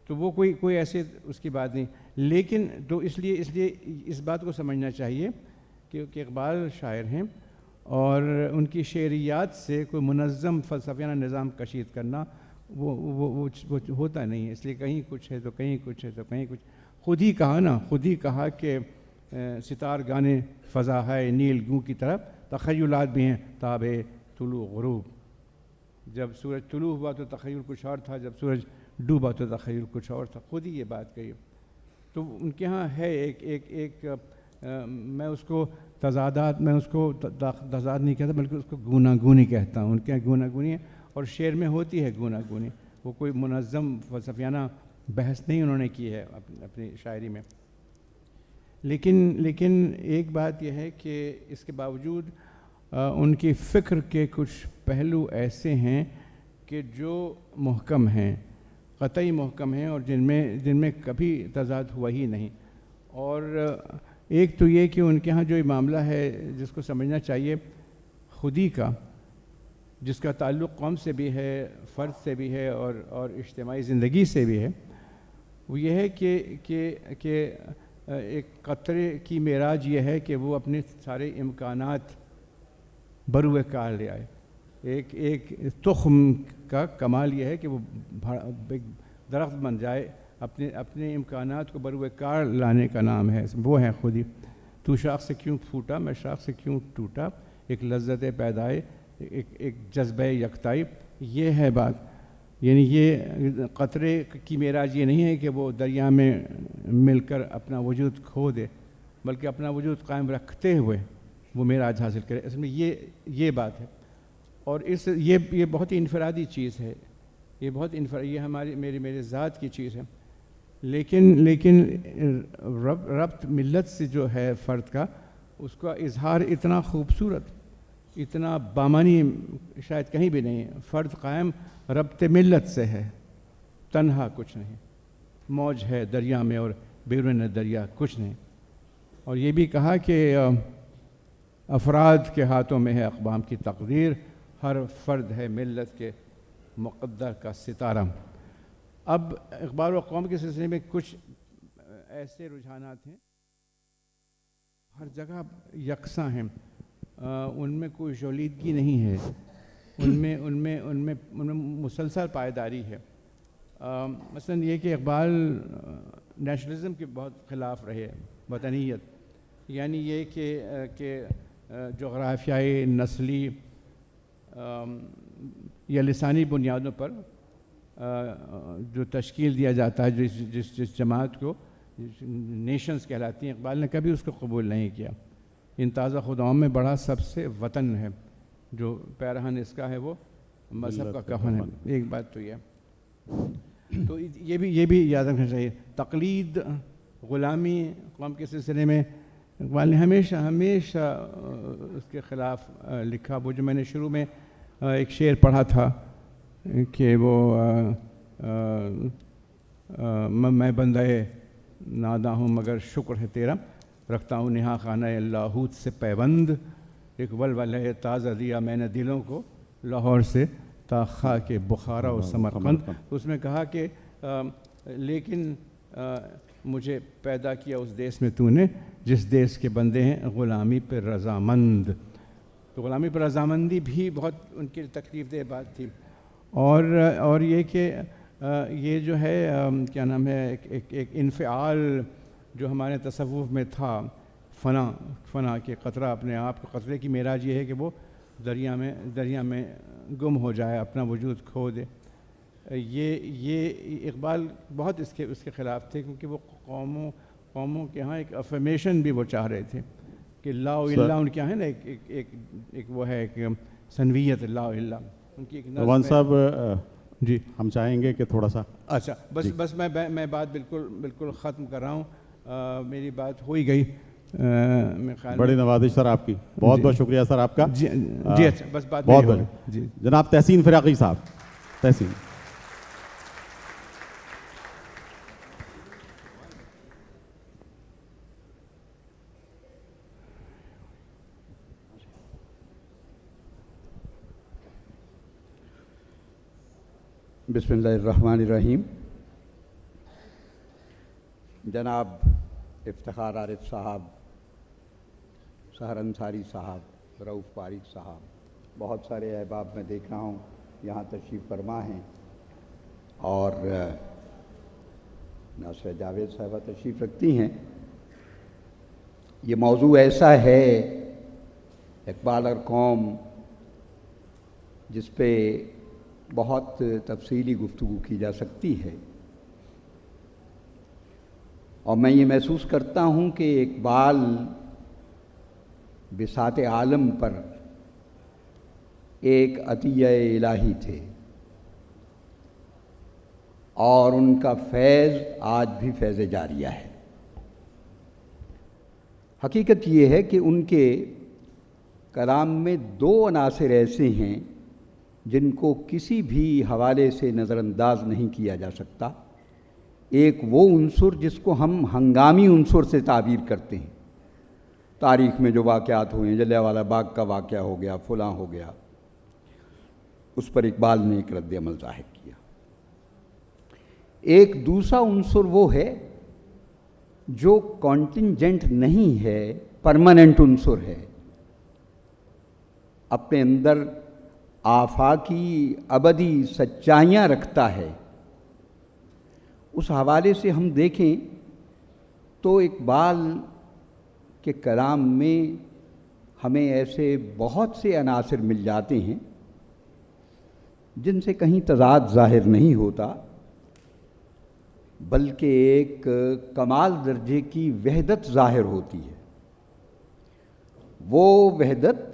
تو وہ کوئی ایسے اس کی بات نہیں. لیکن تو اس لیے اس بات کو سمجھنا چاہیے کہ اقبال شاعر ہیں اور ان کی شعریات سے کوئی منظم فلسفیانہ نظام کشید کرنا وہ ہوتا نہیں ہے. اس لیے کہیں کچھ ہے تو کہیں کچھ ہے تو کہیں کچھ. خود ہی کہا کہ ستار گانے فضا ہے نیل گوں کی طرف، تخیلات بھی ہیں تابع طلوع غروب. جب سورج طلوع ہوا تو تخیل کچھ اور تھا، جب سورج ڈوبا تو تخیل کچھ اور تھا. خود ہی یہ بات کہی. تو ان کے ہاں ہے ایک میں اس کو تضادات، میں اس کو تضاد نہیں کہتا بلکہ اس کو گوناگونی کہتا ہوں. ان کے یہاں گوناگونی ہے اور شعر میں ہوتی ہے گوناگونی. وہ کوئی منظم فلسفیانہ بحث نہیں انہوں نے کی ہے اپنی شاعری میں. لیکن ایک بات یہ ہے کہ اس کے باوجود ان کی فکر کے کچھ پہلو ایسے ہیں کہ جو محکم ہیں، قطعی محکم ہیں، اور جن میں کبھی تضاد ہوا ہی نہیں. اور ایک تو یہ کہ ان کے ہاں جو معاملہ ہے جس کو سمجھنا چاہیے خودی کا، جس کا تعلق قوم سے بھی ہے، فرد سے بھی ہے اور اجتماعی زندگی سے بھی ہے، وہ یہ ہے کہ ایک قطرے کی معراج یہ ہے کہ وہ اپنے سارے امکانات بروئے کار لے آئے. ایک تخم کا کمال یہ ہے کہ وہ درخت بن جائے. اپنے امکانات کو بروئے کار لانے کا نام ہے، وہ ہے خودی. تو شاخ سے کیوں پھوٹا، میں شاخ سے کیوں ٹوٹا، ایک لذت پیدائے، ایک جذبہ یکتائی. یہ ہے بات. یعنی یہ قطرے کی معراج یہ نہیں ہے کہ وہ دریا میں مل کر اپنا وجود کھو دے، بلکہ اپنا وجود قائم رکھتے ہوئے وہ معراج حاصل کرے. اصل میں یہ بات ہے. اور یہ بہت ہی انفرادی چیز ہے. یہ ہماری میرے ذات کی چیز ہے. لیکن ربط ملت سے جو ہے فرد کا، اس کا اظہار اتنا خوبصورت، اتنا بامانی شاید کہیں بھی نہیں ہے. فرد قائم ربط ملت سے ہے، تنہا کچھ نہیں. موج ہے دریا میں اور بیرون دریا کچھ نہیں. اور یہ بھی کہا کہ افراد کے ہاتھوں میں ہے اقوام کی تقدیر، ہر فرد ہے ملت کے مقدر کا ستارہ. اب اخبار و قوم کے سلسلے میں کچھ ایسے رجحانات ہیں ہر جگہ یکساں ہیں. ان میں کوئی جولیدگی نہیں ہے. ان میں مسلسل پائیداری ہے. مثلا یہ کہ اقبال نیشنلزم کے بہت خلاف رہے، وطنیت، یعنی یہ کہ جغرافیائی، نسلی یا لسانی بنیادوں پر جو تشکیل دیا جاتا ہے جس جماعت کو نیشنز کہلاتی ہیں، اقبال نے کبھی اس کو قبول نہیں کیا. ان تازہ خداؤں میں بڑا سب سے وطن ہے، جو پیرہن اس کا ہے وہ مذہب کا کفن ہے. ایک بات تو یہ تو یہ بھی یاد رکھنا چاہیے. تقلید، غلامی قوم کے سلسلے میں اقبال نے ہمیشہ اس کے خلاف لکھا. وہ جو میں نے شروع میں ایک شعر پڑھا تھا کہ وہ میں بندہ ناداں ہوں مگر شکر ہے تیرا، رکھتا ہوں نہا خانہ لاہوت سے پیوند، ایک ولولہ تازہ دیا میں نے دلوں کو لاہور سے تا خاک بخارا و سمرقند. اس میں کہا کہ لیکن مجھے پیدا کیا اس دیس میں تو نے جس دیس کے بندے ہیں غلامی پہ رضامند. تو غلامی پر رضامندی بھی بہت ان کی تکلیف دہ بات تھی. اور یہ کہ یہ جو ہے کیا نام ہے، ایک انفعال جو ہمارے تصوف میں تھا، فنا کے قطرہ اپنے آپ کو، قطرے کی معراج یہ ہے کہ وہ دریا میں گم ہو جائے، اپنا وجود کھو دے. یہ اقبال بہت اس کے خلاف تھے، کیونکہ وہ قوموں کے ہاں ایک افرمیشن بھی وہ چاہ رہے تھے کہ لا الہ ان کے یہاں ہے نا ایک وہ ہے کہ سنویت لا الہ الا ان کی ایک رضوان صاحب جی ہم چاہیں گے کہ تھوڑا سا اچھا بس میں بات بالکل ختم کر رہا ہوں. میری بات ہو ہی گئی. میں خیال بڑی نوازش سر آپ کی, بہت بہت شکریہ سر آپ کا. جی اچھا بس بات بہت میری ہو بہت گئی. جی جناب تحسین فراقی صاحب. تحسین. بسم اللہ الرحمن الرحیم. جناب افتخار عارف صاحب, سحر انصاری صاحب, رؤوف فاریق صاحب, بہت سارے احباب میں دیکھ رہا ہوں یہاں تشریف فرما ہیں, اور ناصرہ جاوید صاحبہ تشریف رکھتی ہیں. یہ موضوع ایسا ہے اقبال اور قوم جس پہ بہت تفصیلی گفتگو کی جا سکتی ہے, اور میں یہ محسوس کرتا ہوں کہ اقبال بساط عالم پر ایک عطیہ الہی تھے, اور ان کا فیض آج بھی فیض جاریہ ہے. حقیقت یہ ہے کہ ان کے کلام میں دو عناصر ایسے ہیں جن کو کسی بھی حوالے سے نظر انداز نہیں کیا جا سکتا. ایک وہ عنصر جس کو ہم ہنگامی عنصر سے تعبیر کرتے ہیں, تاریخ میں جو واقعات ہوئے ہیں, جلیانوالہ باغ کا واقعہ ہو گیا, فلاں ہو گیا, اس پر اقبال نے ایک رد عمل ظاہر کیا. ایک دوسرا عنصر وہ ہے جو کانٹینجنٹ نہیں ہے, پرماننٹ عنصر ہے, اپنے اندر آفاقی ابدی سچائیاں رکھتا ہے. اس حوالے سے ہم دیکھیں تو اقبال کے کلام میں ہمیں ایسے بہت سے عناصر مل جاتے ہیں جن سے کہیں تضاد ظاہر نہیں ہوتا, بلکہ ایک کمال درجے کی وحدت ظاہر ہوتی ہے. وہ وحدت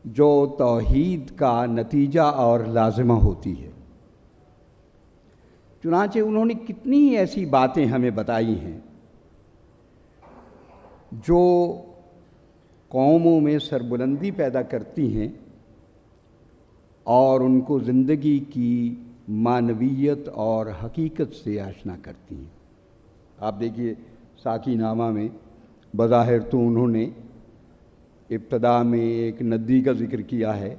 جو توحید کا نتیجہ اور لازمہ ہوتی ہے. چنانچہ انہوں نے کتنی ایسی باتیں ہمیں بتائی ہیں جو قوموں میں سربلندی پیدا کرتی ہیں اور ان کو زندگی کی معنویت اور حقیقت سے آشنا کرتی ہیں. آپ دیکھیے ساقی نامہ میں بظاہر تو انہوں نے ابتدا میں ایک ندی کا ذکر کیا ہے,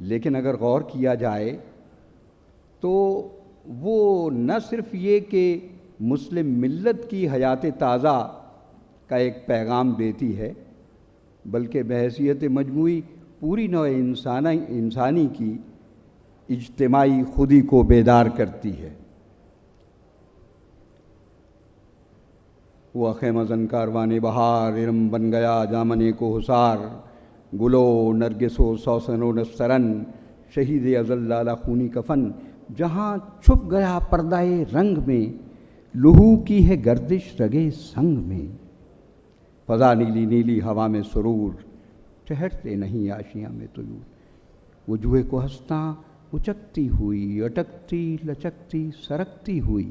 لیکن اگر غور کیا جائے تو وہ نہ صرف یہ کہ مسلم ملت کی حیات تازہ کا ایک پیغام دیتی ہے, بلکہ بحیثیت مجموعی پوری نوع انسانی کی اجتماعی خودی کو بیدار کرتی ہے. وہ خیمہ زن کاروان بہار, ارم بن گیا دامن کو حصار, گلو نرگس و سوسن و نسترن, شہید ازل لالا خونی کفن. جہاں چھپ گیا پردہ رنگ میں, لہو کی ہے گردش رگے سنگ میں. فضا نیلی نیلی ہوا میں سرور, ٹھہرتے نہیں آشیاں میں طیور. وجوہ کو ہستاں اچکتی ہوئی, اٹکتی لچکتی سرکتی ہوئی,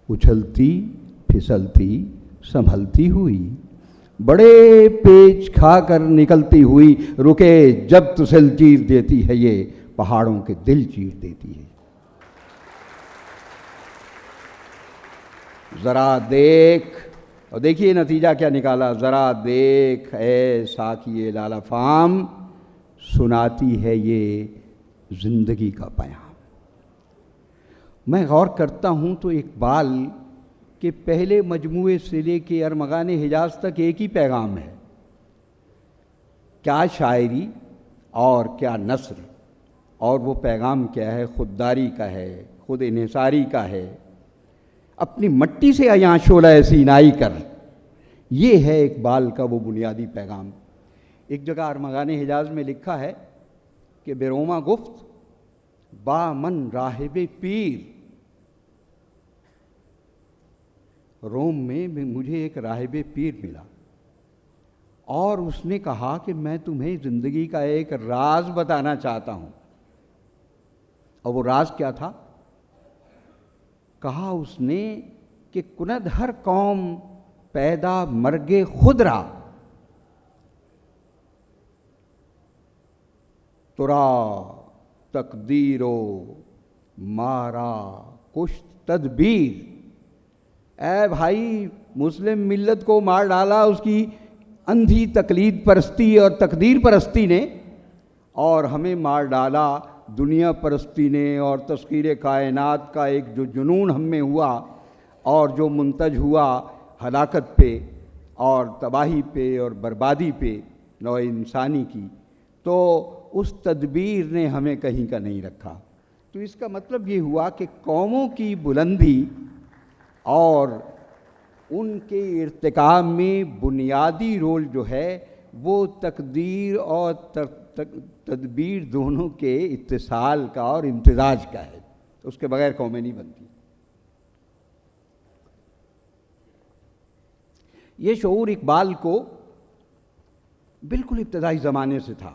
اچھلتی پھسلتی سنبھلتی ہوئی. بڑے پیچ کھا کر نکلتی ہوئی, رکے جب تسل چیر دیتی ہے یہ, پہاڑوں کے دل چیر دیتی ہے. ذرا دیکھ, اور دیکھیے نتیجہ کیا نکالا, ذرا دیکھ اے ساقی لالا فام, سناتی ہے یہ زندگی کا پیام. میں غور کرتا ہوں تو اقبال کے پہلے مجموعے سے لے کے ارمغان حجاز تک ایک ہی پیغام ہے. کیا شاعری اور کیا نثر, اور وہ پیغام کیا ہے؟ خودداری کا ہے, خود انحصاری کا ہے. اپنی مٹی سے یہاں شعلہ سینائی کر, یہ ہے اقبال کا وہ بنیادی پیغام. ایک جگہ ارمغان حجاز میں لکھا ہے کہ بیروما گفت با من راہب پیر, روم میں مجھے ایک راہب پیر ملا اور اس نے کہا کہ میں تمہیں زندگی کا ایک راز بتانا چاہتا ہوں. اور وہ راز کیا تھا؟ کہا اس نے کہ کند ہر قوم پیدا مرگے خود را، ترا تقدیر و مارا کشت تدبیر. اے بھائی، مسلم ملت کو مار ڈالا اس کی اندھی تقلید پرستی اور تقدیر پرستی نے، اور ہمیں مار ڈالا دنیا پرستی نے اور تسخیر کائنات کا ایک جو جنون ہم میں ہوا اور جو منتج ہوا ہلاکت پہ اور تباہی پہ اور بربادی پہ نوع انسانی کی، تو اس تدبیر نے ہمیں کہیں کا نہیں رکھا. تو اس کا مطلب یہ ہوا کہ قوموں کی بلندی اور ان کے ارتقاء میں بنیادی رول جو ہے وہ تقدیر اور تدبیر دونوں کے اتصال کا اور امتزاج کا ہے. اس کے بغیر قومیں نہیں بنتی. یہ شعور اقبال کو بالکل ابتدائی زمانے سے تھا.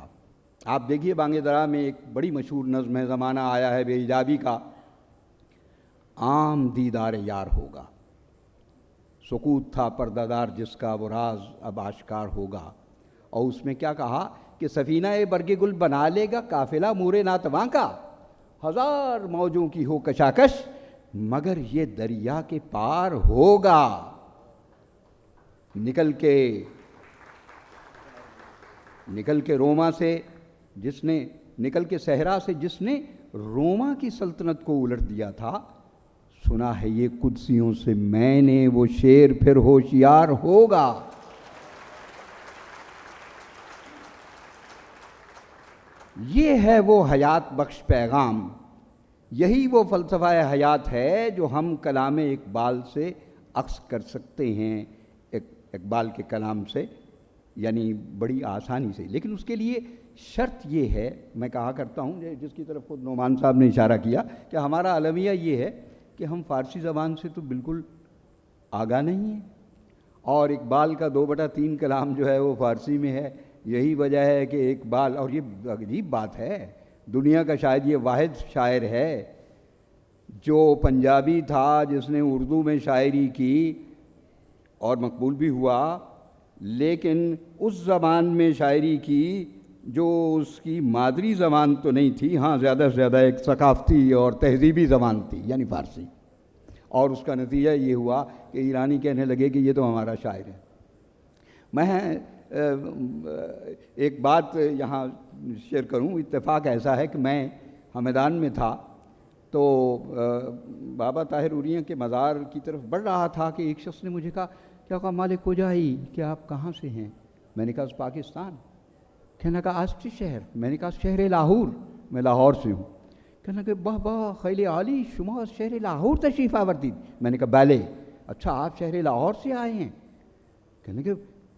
آپ دیکھیے بانگ درا میں ایک بڑی مشہور نظم ہے، زمانہ آیا ہے بے حجابی کا. عام دیدار یار ہوگا، سکوت تھا پردہ دار جس کا وہ راز اب آشکار ہوگا. اور اس میں کیا کہا کہ سفینہ برگ گل بنا لے گا قافلہ مورے ناتواں کا، ہزار موجوں کی ہو کشاکش مگر یہ دریا کے پار ہوگا. نکل کے روما سے جس نے نکل کے صحرا سے جس نے روما کی سلطنت کو الٹ دیا تھا، سنا ہے یہ قدسیوں سے میں نے وہ شیر پھر ہوشیار ہوگا. یہ ہے وہ حیات بخش پیغام، یہی وہ فلسفہ حیات ہے جو ہم کلام اقبال سے عکس کر سکتے ہیں، اقبال کے کلام سے، یعنی بڑی آسانی سے. لیکن اس کے لیے شرط یہ ہے، میں کہا کرتا ہوں جس کی طرف خود نعمان صاحب نے اشارہ کیا، کہ ہمارا المیہ یہ ہے کہ ہم فارسی زبان سے تو بالکل آگاہ نہیں ہیں، اور اقبال کا 2/3 کلام جو ہے وہ فارسی میں ہے. یہی وجہ ہے کہ اقبال، اور یہ عجیب بات ہے، دنیا کا شاید یہ واحد شاعر ہے جو پنجابی تھا جس نے اردو میں شاعری کی اور مقبول بھی ہوا، لیکن اس زبان میں شاعری کی جو اس کی مادری زبان تو نہیں تھی، ہاں زیادہ سے زیادہ ایک ثقافتی اور تہذیبی زبان تھی، یعنی فارسی. اور اس کا نتیجہ یہ ہوا کہ ایرانی کہنے لگے کہ یہ تو ہمارا شاعر ہے. میں ایک بات یہاں شیئر کروں. اتفاق ایسا ہے کہ میں ہمدان میں تھا تو بابا طاہر اوریاں کے مزار کی طرف بڑھ رہا تھا کہ ایک شخص نے مجھے کہا مالک کجائی، کہ آپ کہاں سے ہیں؟ میں نے کہا پاکستان. کہنے لگا آج سے شہر؟ میں نے کہا شہر لاہور، میں لاہور سے ہوں. کہنے لگا واہ واہ خیلی عالی، شما شہر لاہور تشریف آوردید؟ میں نے کہا بلے. اچھا آپ شہر لاہور سے آئے ہیں؟ کہنے لگا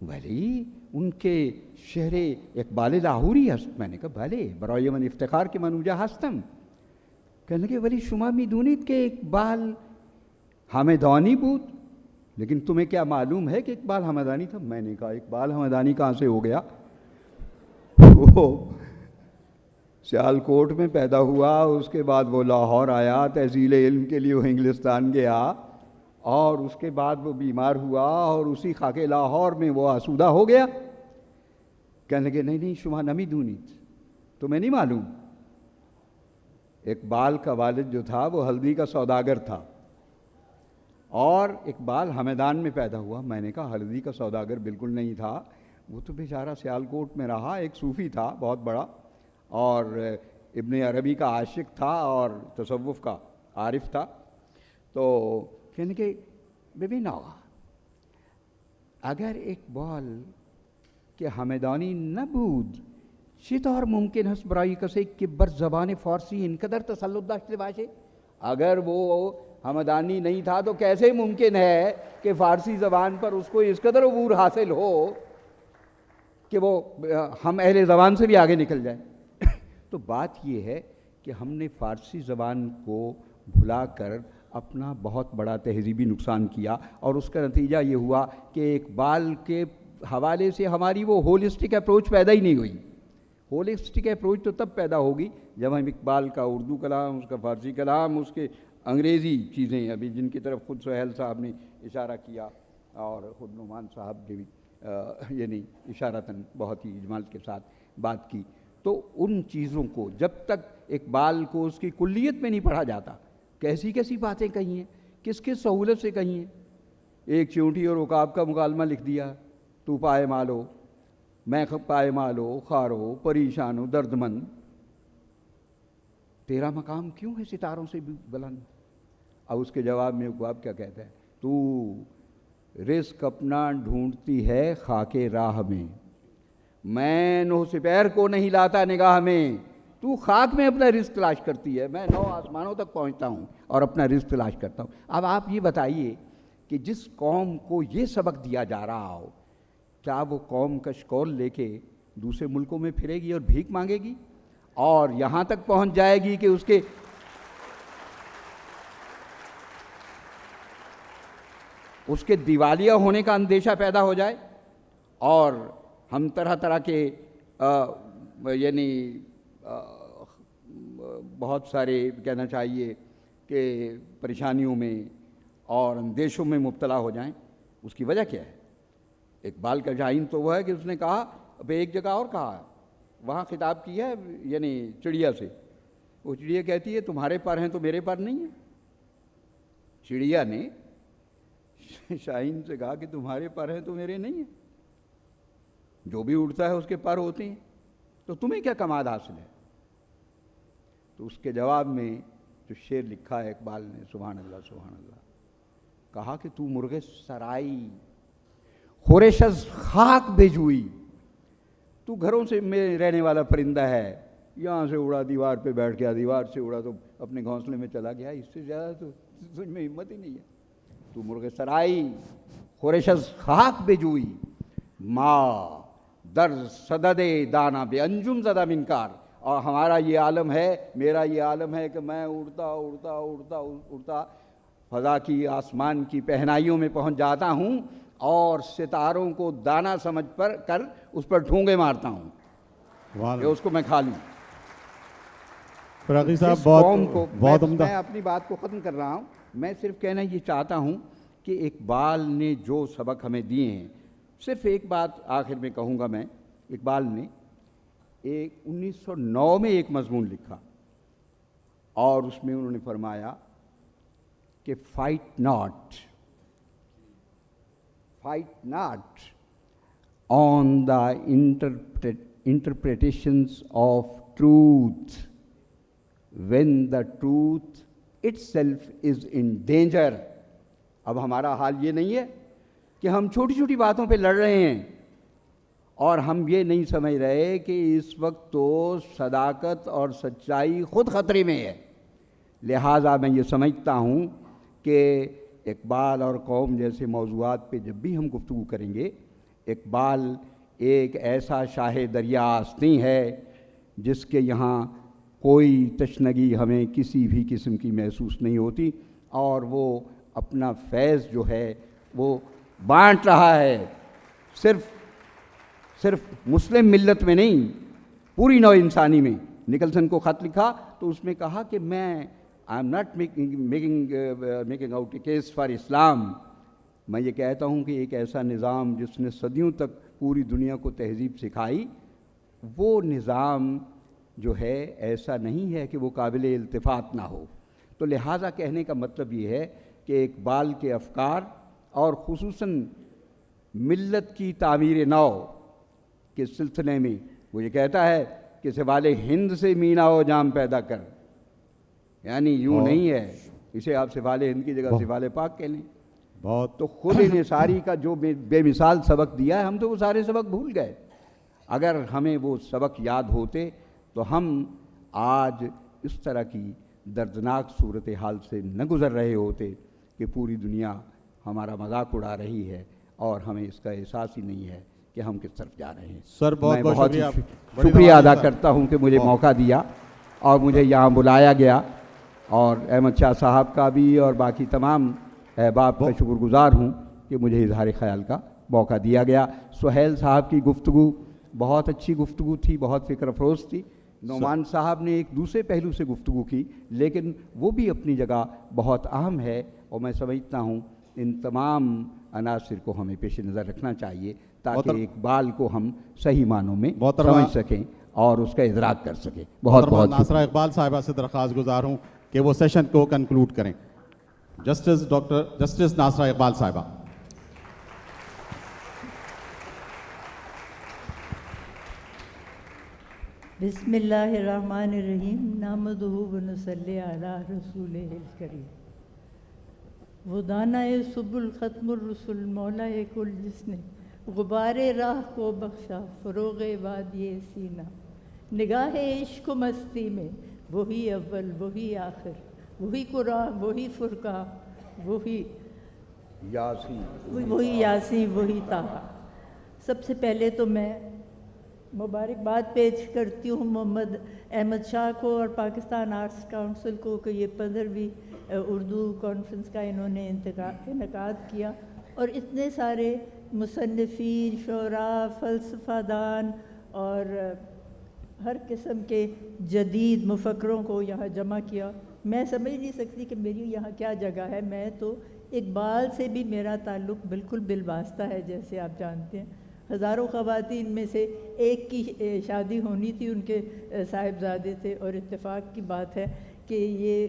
ولی ان کے شہر اقبال لاہوری هست. میں نے کہا بله، برای من افتخار که من اونجا هستم. کہنے لگے ولی شما میدونید کہ اقبال همدانی بود؟ لیکن تمہیں کیا معلوم ہے کہ اقبال همدانی تھا؟ میں نے کہا اقبال همدانی کہاں سے ہو گیا؟ وہ سیالکوٹ میں پیدا ہوا، اس کے بعد وہ لاہور آیا، تحصیل علم کے لیے وہ انگلستان گیا، اور اس کے بعد وہ بیمار ہوا اور اسی خاک لاہور میں وہ آسودہ ہو گیا. کہنے لگے نہیں شما نمی دونید، تمہیں نہیں معلوم. اقبال کا والد جو تھا وہ ہلدی کا سوداگر تھا، اور اقبال ہمدان میں پیدا ہوا. میں نے کہا ہلدی کا سوداگر بالکل نہیں تھا، وہ تو بیچارہ سیالکوٹ میں رہا، ایک صوفی تھا بہت بڑا، اور ابن عربی کا عاشق تھا اور تصوف کا عارف تھا. تو کہنے کہ ببین آقا، اگر اقبال کے همدانی نبود چطور ممکن است برای کسی که بر زبان فارسی اینقدر تسلط داشته باشه؟ اگر وہ همدانی نہیں تھا تو کیسے ممکن ہے کہ فارسی زبان پر اس کو اس قدر عبور حاصل ہو کہ وہ ہم اہل زبان سے بھی آگے نکل جائیں؟ تو بات یہ ہے کہ ہم نے فارسی زبان کو بھلا کر اپنا بہت بڑا تہذیبی نقصان کیا، اور اس کا نتیجہ یہ ہوا کہ اقبال کے حوالے سے ہماری وہ ہولسٹک اپروچ پیدا ہی نہیں ہوئی. ہولسٹک اپروچ تو تب پیدا ہوگی جب ہم اقبال کا اردو کلام، اس کا فارسی کلام، اس کے انگریزی چیزیں ابھی جن کی طرف خود سہیل صاحب نے اشارہ کیا اور خود نعمان صاحب نے بھی یعنی اشارتاً بہت ہی اجمال کے ساتھ بات کی. تو ان چیزوں کو جب تک اقبال کو اس کی کلیت میں نہیں پڑھا جاتا، کیسی کیسی باتیں کہی ہیں، کس کس سہولت سے کہی ہیں. ایک چیونٹی اور عقاب کا مکالمہ لکھ دیا، تو پائے مالو، میں پائے مالو، خارو، پریشان ہو، درد مند، تیرا مقام کیوں ہے ستاروں سے بھی بلند. اب اس کے جواب میں عقاب کیا کہتا ہے، تو رزق اپنا ڈھونڈتی ہے خاک راہ میں نو سپیر کو نہیں لاتا نگاہ میں. تو خاک میں اپنا رزق تلاش کرتی ہے، میں 9 آسمانوں تک پہنچتا ہوں اور اپنا رزق تلاش کرتا ہوں. اب آپ یہ بتائیے کہ جس قوم کو یہ سبق دیا جا رہا ہو، کیا وہ قوم کشکول لے کے دوسرے ملکوں میں پھرے گی اور بھیک مانگے گی اور یہاں تک پہنچ جائے گی کہ اس کے دیوالیہ ہونے کا اندیشہ پیدا ہو جائے اور ہم طرح طرح کے یعنی بہت سارے کہنا چاہیے کہ پریشانیوں میں اور اندیشوں میں مبتلا ہو جائیں؟ اس کی وجہ کیا ہے؟ اقبال کا جائن تو وہ ہے کہ اس نے کہا، اب ایک جگہ اور کہا، وہاں خطاب کیا ہے یعنی چڑیا سے. وہ چڑیا کہتی ہے تمہارے پر ہیں تو میرے پر نہیں ہیں. چڑیا نے شاہین سے کہا کہ تمہارے پر ہیں تو میرے نہیں ہیں. جو بھی اڑتا ہے اس کے پر ہوتے ہیں، تو تمہیں کیا کمال حاصل ہے؟ تو اس کے جواب میں جو شعر لکھا ہے اقبال نے، سبحان اللہ سبحان اللہ، کہا کہ تو مرغ سرائی خورش از خاک بھیجوئی، تو گھروں سے میں رہنے والا پرندہ ہے، یہاں سے اڑا دیوار پہ بیٹھ گیا، دیوار سے اڑا تو اپنے گھونسلے میں چلا گیا، اس سے زیادہ تو تجھ میں ہمت ہی نہیں ہے. تو مرغ سرائی خورش از خاک بھیجوئی، ماں در صدد دانا بے انجم زدہ منکار. اور ہمارا یہ عالم ہے، میرا یہ عالم ہے کہ میں اڑتا اڑتا اڑتا اڑتا فضا کی آسمان کی پہنائیوں میں پہنچ جاتا ہوں اور ستاروں کو دانا سمجھ کر اس پر ڈھونگے مارتا ہوں کہ اس کو میں کھا لوں. فراقی صاحب بہت عمدہ. میں اپنی بات کو ختم کر رہا ہوں. میں صرف کہنا یہ چاہتا ہوں کہ اقبال نے جو سبق ہمیں دیے ہیں، صرف ایک بات آخر میں کہوں گا میں. اقبال نے 1909 میں ایک مضمون لکھا اور اس میں انہوں نے فرمایا کہ fight not on the interpretations of truth when the truth itself is in danger. اب ہمارا حال یہ نہیں ہے کہ ہم چھوٹی چھوٹی باتوں پہ لڑ رہے ہیں اور ہم یہ نہیں سمجھ رہے کہ اس وقت تو صداقت اور سچائی خود خطرے میں ہے. لہٰذا میں یہ سمجھتا ہوں کہ اقبال اور قوم جیسے موضوعات پہ جب بھی ہم گفتگو کریں گے، اقبال ایک ایسا شاہ دریا آستین ہے جس کے یہاں کوئی تشنگی ہمیں کسی بھی قسم کی محسوس نہیں ہوتی، اور وہ اپنا فیض جو ہے وہ بانٹ رہا ہے، صرف مسلم ملت میں نہیں، پوری نوع انسانی میں. نکلسن کو خط لکھا تو اس میں کہا کہ میں I am not making out a case for Islam. میں یہ کہتا ہوں کہ ایک ایسا نظام جس نے صدیوں تک پوری دنیا کو تہذیب سکھائی، وہ نظام جو ہے ایسا نہیں ہے کہ وہ قابل التفات نہ ہو. تو لہٰذا کہنے کا مطلب یہ ہے کہ اقبال کے افکار اور خصوصاً ملت کی تعمیر نو کے سلسلے میں وہ یہ کہتا ہے کہ سوال ہند سے مینا و جام پیدا کر، یعنی یوں نہیں ہے، اسے آپ سوال ہند کی جگہ سوال پاک کہہ لیں. تو خود انحصاری کا جو بے مثال سبق دیا ہے، ہم تو وہ سارے سبق بھول گئے. اگر ہمیں وہ سبق یاد ہوتے تو ہم آج اس طرح کی دردناک صورتحال سے نہ گزر رہے ہوتے کہ پوری دنیا ہمارا مذاق اڑا رہی ہے اور ہمیں اس کا احساس ہی نہیں ہے کہ ہم کس طرف جا رہے ہیں. سر میں بہت شکریہ ادا کرتا ہوں کہ مجھے موقع دیا اور مجھے یہاں بلایا گیا، اور احمد شاہ صاحب کا بھی اور باقی تمام احباب کا شکر گزار ہوں کہ مجھے اظہار خیال کا موقع دیا گیا۔ سہیل صاحب کی گفتگو بہت اچھی گفتگو تھی، بہت فکر افروز تھی۔ نعمان صاحب نے ایک دوسرے پہلو سے گفتگو کی، لیکن وہ بھی اپنی جگہ بہت اہم ہے، اور میں سمجھتا ہوں ان تمام عناصر کو ہمیں پیش نظر رکھنا چاہیے تاکہ اقبال کو ہم صحیح معنوں میں سمجھ سکیں اور اس کا ادراک کر سکیں۔ بہت بہت ناصرہ اقبال صاحبہ سے درخواست گزار ہوں کہ وہ سیشن کو کنکلوڈ کریں۔ جسٹس ناصرہ اقبال صاحبہ۔ بسم اللہ الرحمن الرحیم، نحمدہ و نصلی علی رسولہ الکریم۔ وہ دانہ سبل ختم الرسل مولا کل، جس نے غبار راہ کو بخشا فروغ وادی سینہ، نگاہ عشق و مستی میں وہی اول وہی آخر، وہی قرآن وہی فرقان وہی یاسین وہی طٰہٰ۔ سب سے پہلے تو میں مبارکباد پیش کرتی ہوں محمد احمد شاہ کو اور پاکستان آرٹس کونسل کو کہ یہ 15ویں اردو کانفرنس کا انہوں نے انعقاد کیا، اور اتنے سارے مصنفین، شعراء، فلسفہ دان اور ہر قسم کے جدید مفکروں کو یہاں جمع کیا۔ میں سمجھ نہیں سکتی کہ میری یہاں کیا جگہ ہے۔ میں تو اقبال سے بھی میرا تعلق بالکل بالواسطہ ہے، جیسے آپ جانتے ہیں۔ ہزاروں خواتین میں سے ایک کی شادی ہونی تھی، ان کے صاحبزادے تھے، اور اتفاق کی بات ہے کہ یہ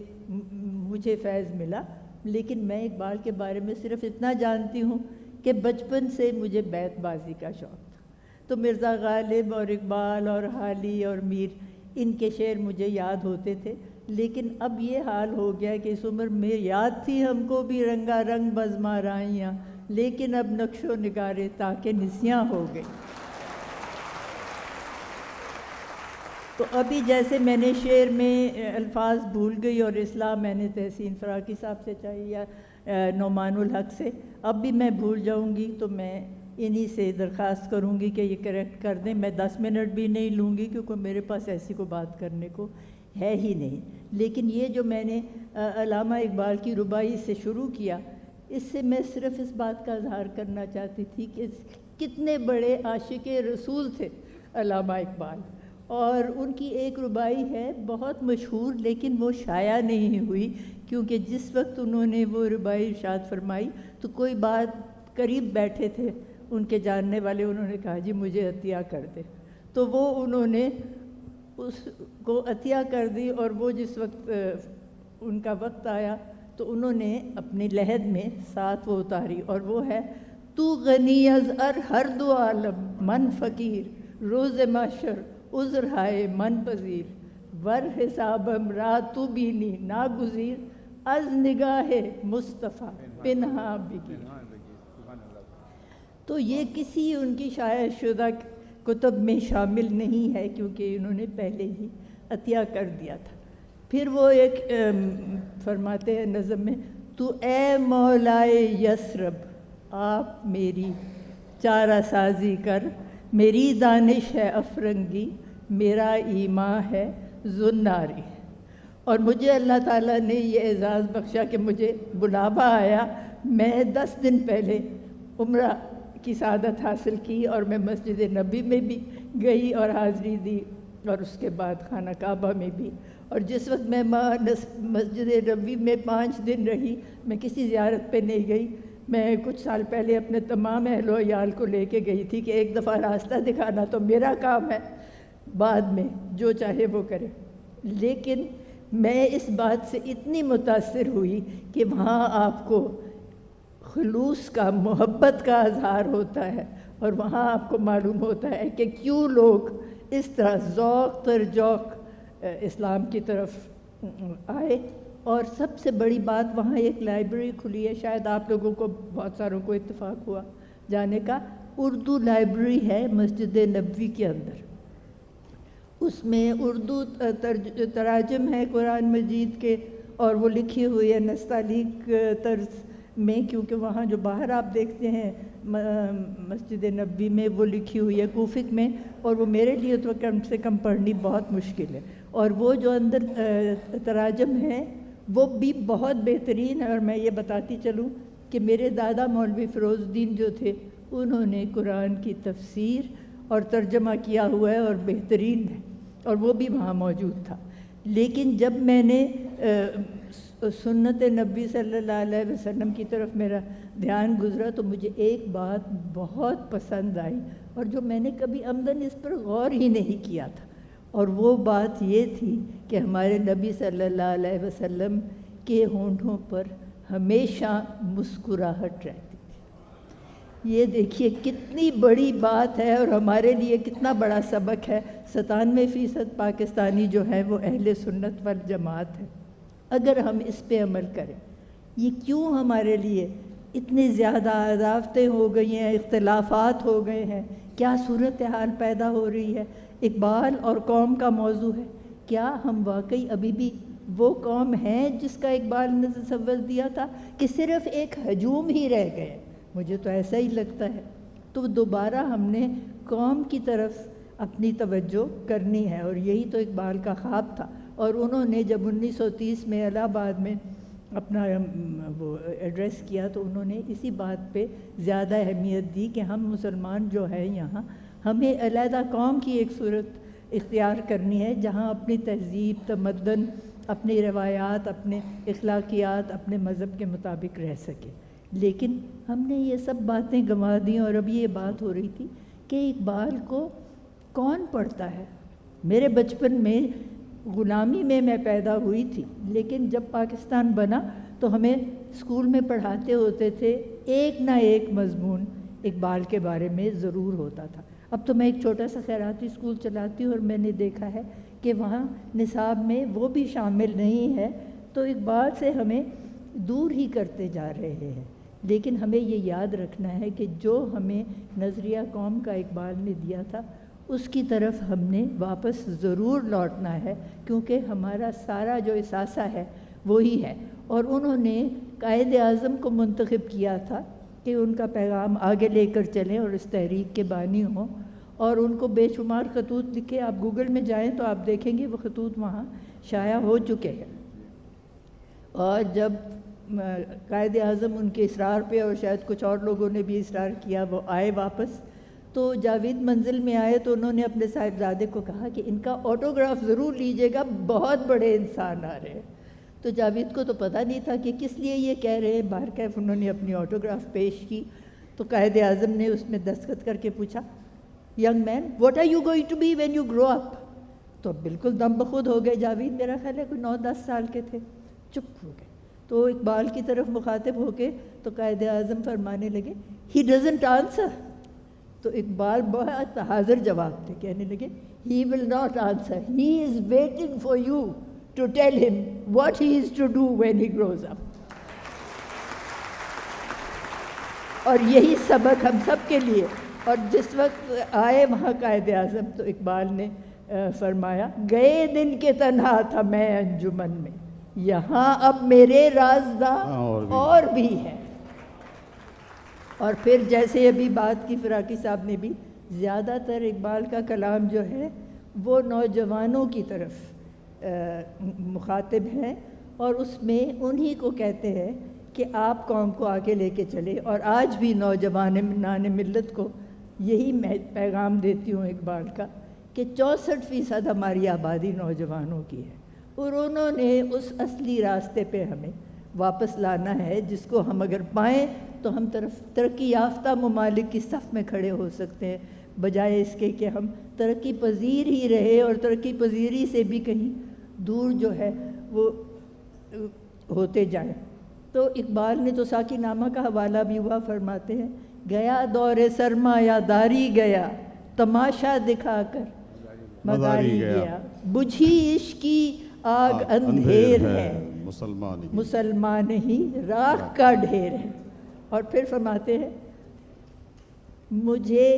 مجھے فیض ملا۔ لیکن میں اقبال کے بارے میں صرف اتنا جانتی ہوں کہ بچپن سے مجھے بیت بازی کا شوق تھا، تو مرزا غالب اور اقبال اور حالی اور میر، ان کے شعر مجھے یاد ہوتے تھے۔ لیکن اب یہ حال ہو گیا کہ اس عمر میں یاد تھی ہم کو بھی رنگا رنگ بزمارائیاں، لیکن اب نقش و نگارے تاکہ نسیاں ہو گئی۔ تو ابھی جیسے میں نے شعر میں الفاظ بھول گئی، اور اصلاح میں نے تحسین فراقی صاحب سے چاہیے یا نعمان الحق سے، اب بھی میں بھول جاؤں گی تو میں انہی سے درخواست کروں گی کہ یہ کریکٹ کر دیں۔ میں 10 منٹ بھی نہیں لوں گی کیونکہ میرے پاس ایسی کو بات کرنے کو ہے ہی نہیں۔ لیکن یہ جو میں نے علامہ اقبال کی رباعی سے شروع کیا، اس سے میں صرف اس بات کا اظہار کرنا چاہتی تھی کہ کتنے بڑے عاشق رسول تھے علامہ اقبال، اور ان کی ایک رباعی ہے بہت مشہور، لیکن وہ شائع نہیں ہوئی کیونکہ جس وقت انہوں نے وہ رباعی ارشاد فرمائی تو کوئی بات قریب بیٹھے تھے ان کے جاننے والے، انہوں نے کہا جی مجھے عطیہ کر دے، تو وہ انہوں نے اس کو عطیہ کر دی، اور وہ جس وقت ان کا وقت آیا تو انہوں نے اپنی لحد میں ساتھ وہ اتاری، اور وہ ہے تو غنی از ہر دو عالم من فقیر، روز محشر عذر ہائے من پذیر، ور حسابم را تو بینی ناگزیر، از نگاہ مصطفیٰ پنہاں بگیر۔ تو یہ کسی ان کی شائع شدہ کتب میں شامل نہیں ہے کیونکہ انہوں نے پہلے ہی عطیہ کر دیا تھا۔ پھر وہ ایک فرماتے ہیں نظم میں، تو اے مولائے یثرب آپ میری چارہ سازی کر، میری دانش ہے افرنگی، میرا ایمان ہے زناری۔ اور مجھے اللہ تعالیٰ نے یہ اعزاز بخشا کہ مجھے بلاوا آیا، میں 10 دن پہلے عمرہ کی سعادت حاصل کی، اور میں مسجد نبی میں بھی گئی اور حاضری دی، اور اس کے بعد خانہ کعبہ میں بھی۔ اور جس وقت میں مسجد نبی میں 5 دن رہی، میں کسی زیارت پہ نہیں گئی، میں کچھ سال پہلے اپنے تمام اہل و عیال کو لے کے گئی تھی کہ ایک دفعہ راستہ دکھانا تو میرا کام ہے، بعد میں جو چاہے وہ کرے۔ لیکن میں اس بات سے اتنی متاثر ہوئی کہ وہاں آپ کو خلوص کا، محبت کا اظہار ہوتا ہے، اور وہاں آپ کو معلوم ہوتا ہے کہ کیوں لوگ اس طرح ذوق تر ذوق اسلام کی طرف آئے۔ اور سب سے بڑی بات، وہاں ایک لائبریری کھلی ہے، شاید آپ لوگوں کو بہت ساروں کو اتفاق ہوا جانے کا، اردو لائبریری ہے مسجد نبوی کے اندر۔ اس میں اردو تراجم ہے قرآن مجید کے، اور وہ لکھی ہوئی ہے نستعلیق طرز میں، کیونکہ وہاں جو باہر آپ دیکھتے ہیں مسجد نبوی میں وہ لکھی ہوئی ہے کوفک میں، اور وہ میرے لیے تو کم سے کم پڑھنی بہت مشکل ہے۔ اور وہ جو اندر تراجم ہیں وہ بھی بہت بہترین ہے، اور میں یہ بتاتی چلوں کہ میرے دادا مولوی فیروز الدین جو تھے انہوں نے قرآن کی تفسیر اور ترجمہ کیا ہوا ہے اور بہترین ہے، اور وہ بھی وہاں موجود تھا۔ لیکن جب میں نے سنت نبی صلی اللہ علیہ وسلم کی طرف میرا دھیان گزرا تو مجھے ایک بات بہت پسند آئی، اور جو میں نے کبھی عمدن اس پر غور ہی نہیں کیا تھا، اور وہ بات یہ تھی کہ ہمارے نبی صلی اللہ علیہ وسلم کے ہونٹوں پر ہمیشہ مسکراہٹ رہتی تھی۔ یہ دیکھیے کتنی بڑی بات ہے اور ہمارے لیے کتنا بڑا سبق ہے۔ 97% پاکستانی جو ہے وہ اہل سنت والجماعت ہے۔ اگر ہم اس پہ عمل کریں، یہ کیوں ہمارے لیے اتنی زیادہ عداوتیں ہو گئی ہیں، اختلافات ہو گئے ہیں، کیا صورتحال پیدا ہو رہی ہے؟ اقبال اور قوم کا موضوع ہے۔ کیا ہم واقعی ابھی بھی وہ قوم ہیں جس کا اقبال نے تصور دیا تھا، کہ صرف ایک ہجوم ہی رہ گئے؟ مجھے تو ایسا ہی لگتا ہے۔ تو دوبارہ ہم نے قوم کی طرف اپنی توجہ کرنی ہے، اور یہی تو اقبال کا خواب تھا۔ اور انہوں نے جب 1930 میں الہ آباد میں اپنا وہ ایڈریس کیا تو انہوں نے اسی بات پہ زیادہ اہمیت دی کہ ہم مسلمان جو ہیں یہاں، ہمیں علیحدہ قوم کی ایک صورت اختیار کرنی ہے جہاں اپنی تہذیب، تمدن، اپنی روایات، اپنے اخلاقیات، اپنے مذہب کے مطابق رہ سکے۔ لیکن ہم نے یہ سب باتیں گنوا دیں، اور اب یہ بات ہو رہی تھی کہ اقبال کو کون پڑھتا ہے؟ میرے بچپن میں غلامی میں پیدا ہوئی تھی، لیکن جب پاکستان بنا تو ہمیں اسکول میں پڑھاتے ہوتے تھے، ایک نہ ایک مضمون اقبال کے بارے میں ضرور ہوتا تھا۔ اب تو میں ایک چھوٹا سا خیراتی اسکول چلاتی ہوں، اور میں نے دیکھا ہے کہ وہاں نصاب میں وہ بھی شامل نہیں ہے، تو اقبال سے ہمیں دور ہی کرتے جا رہے ہیں۔ لیکن ہمیں یہ یاد رکھنا ہے کہ جو ہمیں نظریہ قوم کا اقبال نے دیا تھا، اس کی طرف ہم نے واپس ضرور لوٹنا ہے، کیونکہ ہمارا سارا جو اثاثہ ہے وہی ہے۔ اور انہوں نے قائد اعظم کو منتخب کیا تھا کہ ان کا پیغام آگے لے کر چلیں اور اس تحریک کے بانی ہوں، اور ان کو بے شمار خطوط لکھے۔ آپ گوگل میں جائیں تو آپ دیکھیں گے وہ خطوط وہاں شائع ہو چکے ہیں۔ اور جب قائد اعظم ان کے اصرار پہ، اور شاید کچھ اور لوگوں نے بھی اصرار کیا، وہ آئے واپس، تو جاوید منزل میں آئے تو انہوں نے اپنے صاحبزادے کو کہا کہ ان کا آٹوگراف ضرور لیجیے گا، بہت بڑے انسان آ رہے ہیں۔ تو جاوید کو تو پتہ نہیں تھا کہ کس لیے یہ کہہ رہے ہیں۔ بہرکیف انہوں نے اپنی آٹوگراف پیش کی تو قائد اعظم نے اس میں دستخط کر کے پوچھا، young man what are you going to be when you grow up? تو بالکل دم بخود ہو گئے جاوید، میرا خیال ہے کوئی 9-10 سال کے تھے، چپ ہو گئے۔ تو اقبال کی طرف مخاطب ہو کے تو قائد اعظم فرمانے لگے ہی ڈزنٹ آنسر۔ تو اقبال بہت حاضر جواب تھے، کہنے لگے he will not answer, he is waiting for you to tell him what he is to do when he grows up. اور یہی سبق ہم سب کے لیے۔ اور جس وقت آئے وہاں قائد اعظم تو اقبال نے فرمایا، گئے دن کے تنہا تھا میں انجمن میں، یہاں اب میرے رازداں اور بھی ہیں۔ اور پھر جیسے ابھی بات کی فراقی صاحب نے بھی، زیادہ تر اقبال کا کلام جو ہے وہ نوجوانوں کی طرف مخاطب ہیں، اور اس میں انہی کو کہتے ہیں کہ آپ قوم کو آگے لے کے چلے۔ اور آج بھی نوجوانان ملت کو یہی میں پیغام دیتی ہوں اقبال کا کہ 64% ہماری آبادی نوجوانوں کی ہے، اور انہوں نے اس اصلی راستے پہ ہمیں واپس لانا ہے، جس کو ہم اگر پائیں تو ہم ترقی یافتہ ممالک کی صف میں کھڑے ہو سکتے ہیں، بجائے اس کے کہ ہم ترقی پذیر ہی رہے اور ترقی پذیری سے بھی کہیں دور جو ہے وہ ہوتے جائیں۔ تو اقبال نے تو ساقی نامہ کا حوالہ بھی ہوا، فرماتے ہیں گیا دور سرمایہ داری گیا، تماشا دکھا کر مداری گیا، بجھی عشق کی آگ اندھیر ہے، مسلمان ہی راکھ کا ڈھیر ہے۔ اور پھر فرماتے ہیں مجھے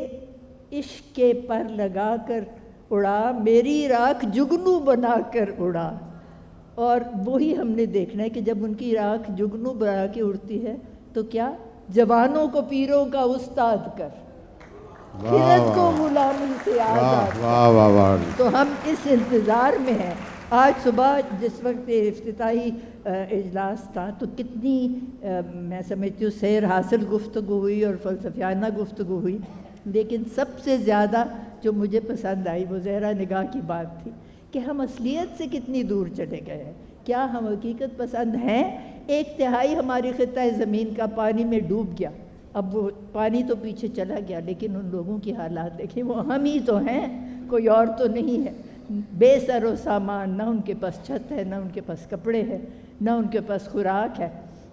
عشق کے پر لگا کر اڑا، میری راکھ جگنو بنا کر اڑا۔ اور وہی ہم نے دیکھنا ہے کہ جب ان کی راکھ جگنو بنا کے اڑتی ہے تو کیا جوانوں کو پیروں کا استاد کر، خرد کو غلامی سے آزاد کر۔ تو ہم اس انتظار میں ہیں آج صبح جس وقت افتتاحی اجلاس تھا تو کتنی میں سمجھتی ہوں سیر حاصل گفتگو ہوئی اور فلسفیانہ گفتگو ہوئی، لیکن سب سے زیادہ جو مجھے پسند آئی وہ زہرا نگاہ کی بات تھی کہ ہم اصلیت سے کتنی دور چلے گئے ہیں. کیا ہم حقیقت پسند ہیں؟ 1/3 ہماری خطۂ زمین کا پانی میں ڈوب گیا. اب وہ پانی تو پیچھے چلا گیا، لیکن ان لوگوں کی حالات دیکھیں، وہ ہم ہی تو ہیں، کوئی اور تو نہیں ہے. بے سر و سامان، نہ ان کے پاس چھت ہے، نہ ان کے پاس کپڑے ہیں، نہ ان کے پاس خوراک ہے.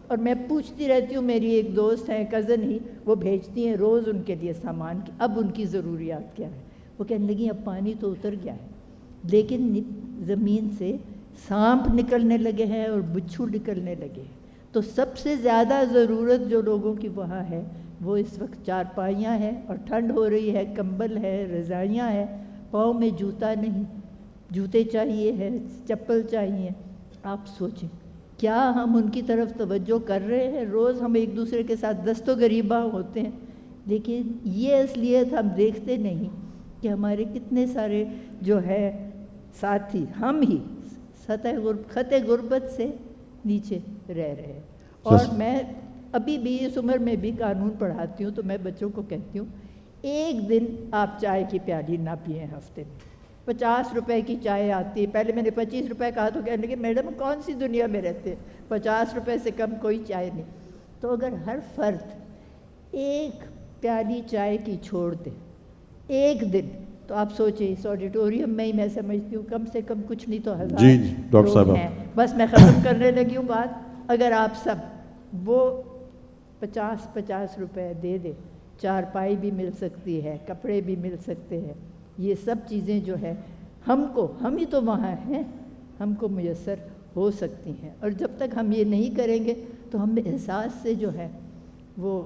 اور میں پوچھتی رہتی ہوں، میری ایک دوست ہیں کزن ہی، وہ بھیجتی ہیں روز ان کے لیے سامان، اب ان کی ضروریات کیا ہے. وہ کہنے لگی اب پانی تو اتر گیا ہے، لیکن زمین سے سانپ نکلنے لگے ہیں اور بچھو نکلنے لگے ہیں. تو سب سے زیادہ ضرورت جو لوگوں کی وہاں ہے وہ اس وقت چارپائیاں ہیں، اور ٹھنڈ ہو رہی ہے، کمبل ہے، رضائیاں ہیں، پاؤں میں جوتا نہیں، جوتے چاہیے ہیں، چپل چاہیے. آپ سوچیں کیا ہم ان کی طرف توجہ کر رہے ہیں؟ روز ہم ایک دوسرے کے ساتھ دست و گریباں ہوتے ہیں، لیکن یہ اصلیت ہم دیکھتے نہیں کہ ہمارے کتنے سارے جو ہے ساتھی ہم ہی خط غربت سے نیچے رہ رہے ہیں. اور میں ابھی بھی اس عمر میں بھی قانون پڑھاتی ہوں تو میں بچوں کو کہتی ہوں ایک دن آپ چائے کی پیالی نہ پئیں ہفتے میں. 50 روپے کی چائے آتی ہے، پہلے میں نے 25 روپے کہا تو کہنے لگے میڈم کون سی دنیا میں رہتے ہیں، 50 روپے سے کم کوئی چائے نہیں. تو اگر ہر فرد ایک پیالی چائے کی چھوڑ دے ایک دن، تو آپ سوچیں اس آڈیٹوریم میں ہی میں سمجھتی ہوں کم سے کم کچھ نہیں تو 1000 لوگ ہیں. بس میں ختم کرنے لگی ہوں بات. اگر آپ سب وہ 50 روپے دے دیں، چارپائی بھی مل سکتی ہے، کپڑے بھی مل سکتے ہیں، یہ سب چیزیں جو ہے ہم ہی تو وہاں ہیں، ہم کو میسر ہو سکتی ہیں. اور جب تک ہم یہ نہیں کریں گے تو ہم احساس سے جو ہے وہ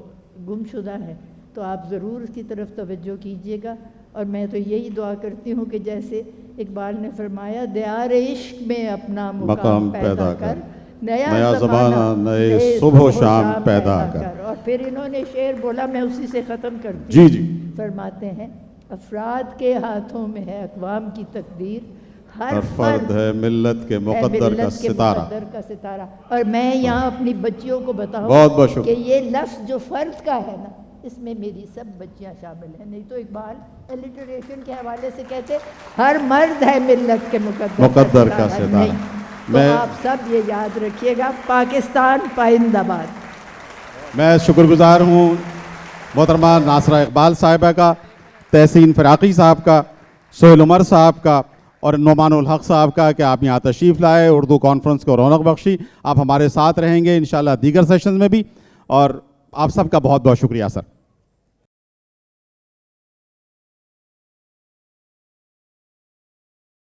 گم شدہ ہے. تو آپ ضرور اس کی طرف توجہ کیجیے گا. اور میں تو یہی دعا کرتی ہوں کہ جیسے اقبال نے فرمایا دیار عشق میں اپنا مقام پیدا کر، نیا زمانہ نئے صبح و شام پیدا کر. اور پھر انہوں نے شعر بولا، میں اسی سے ختم کرتی ہوں. فرماتے ہیں افراد کے ہاتھوں میں ہے اقوام کی تقدیر، ہر فرد ہے ملت کے مقدر کا ستارہ. اور میں یہاں اپنی بچیوں کو بتاؤں کہ یہ لفظ جو فرد کا ہے نا، اس میں میری سب بچیاں شامل ہیں. نہیں تو اقبال الٹریشن کے حوالے سے کہتے ہر مرد ہے ملت کے مقدر کا ستارہ. تو آپ سب یہ یاد رکھیے گا. پاکستان پائندہ باد. میں شکر گزار ہوں محترمہ ناصرہ اقبال صاحبہ کا، تحسین فراقی صاحب کا، سہیل عمر صاحب کا اور نعمان الحق صاحب کا کہ آپ یہاں تشریف لائے، اردو کانفرنس کو رونق بخشی. آپ ہمارے ساتھ رہیں گے انشاءاللہ دیگر سیشنز میں بھی. اور آپ سب کا بہت بہت شکریہ سر.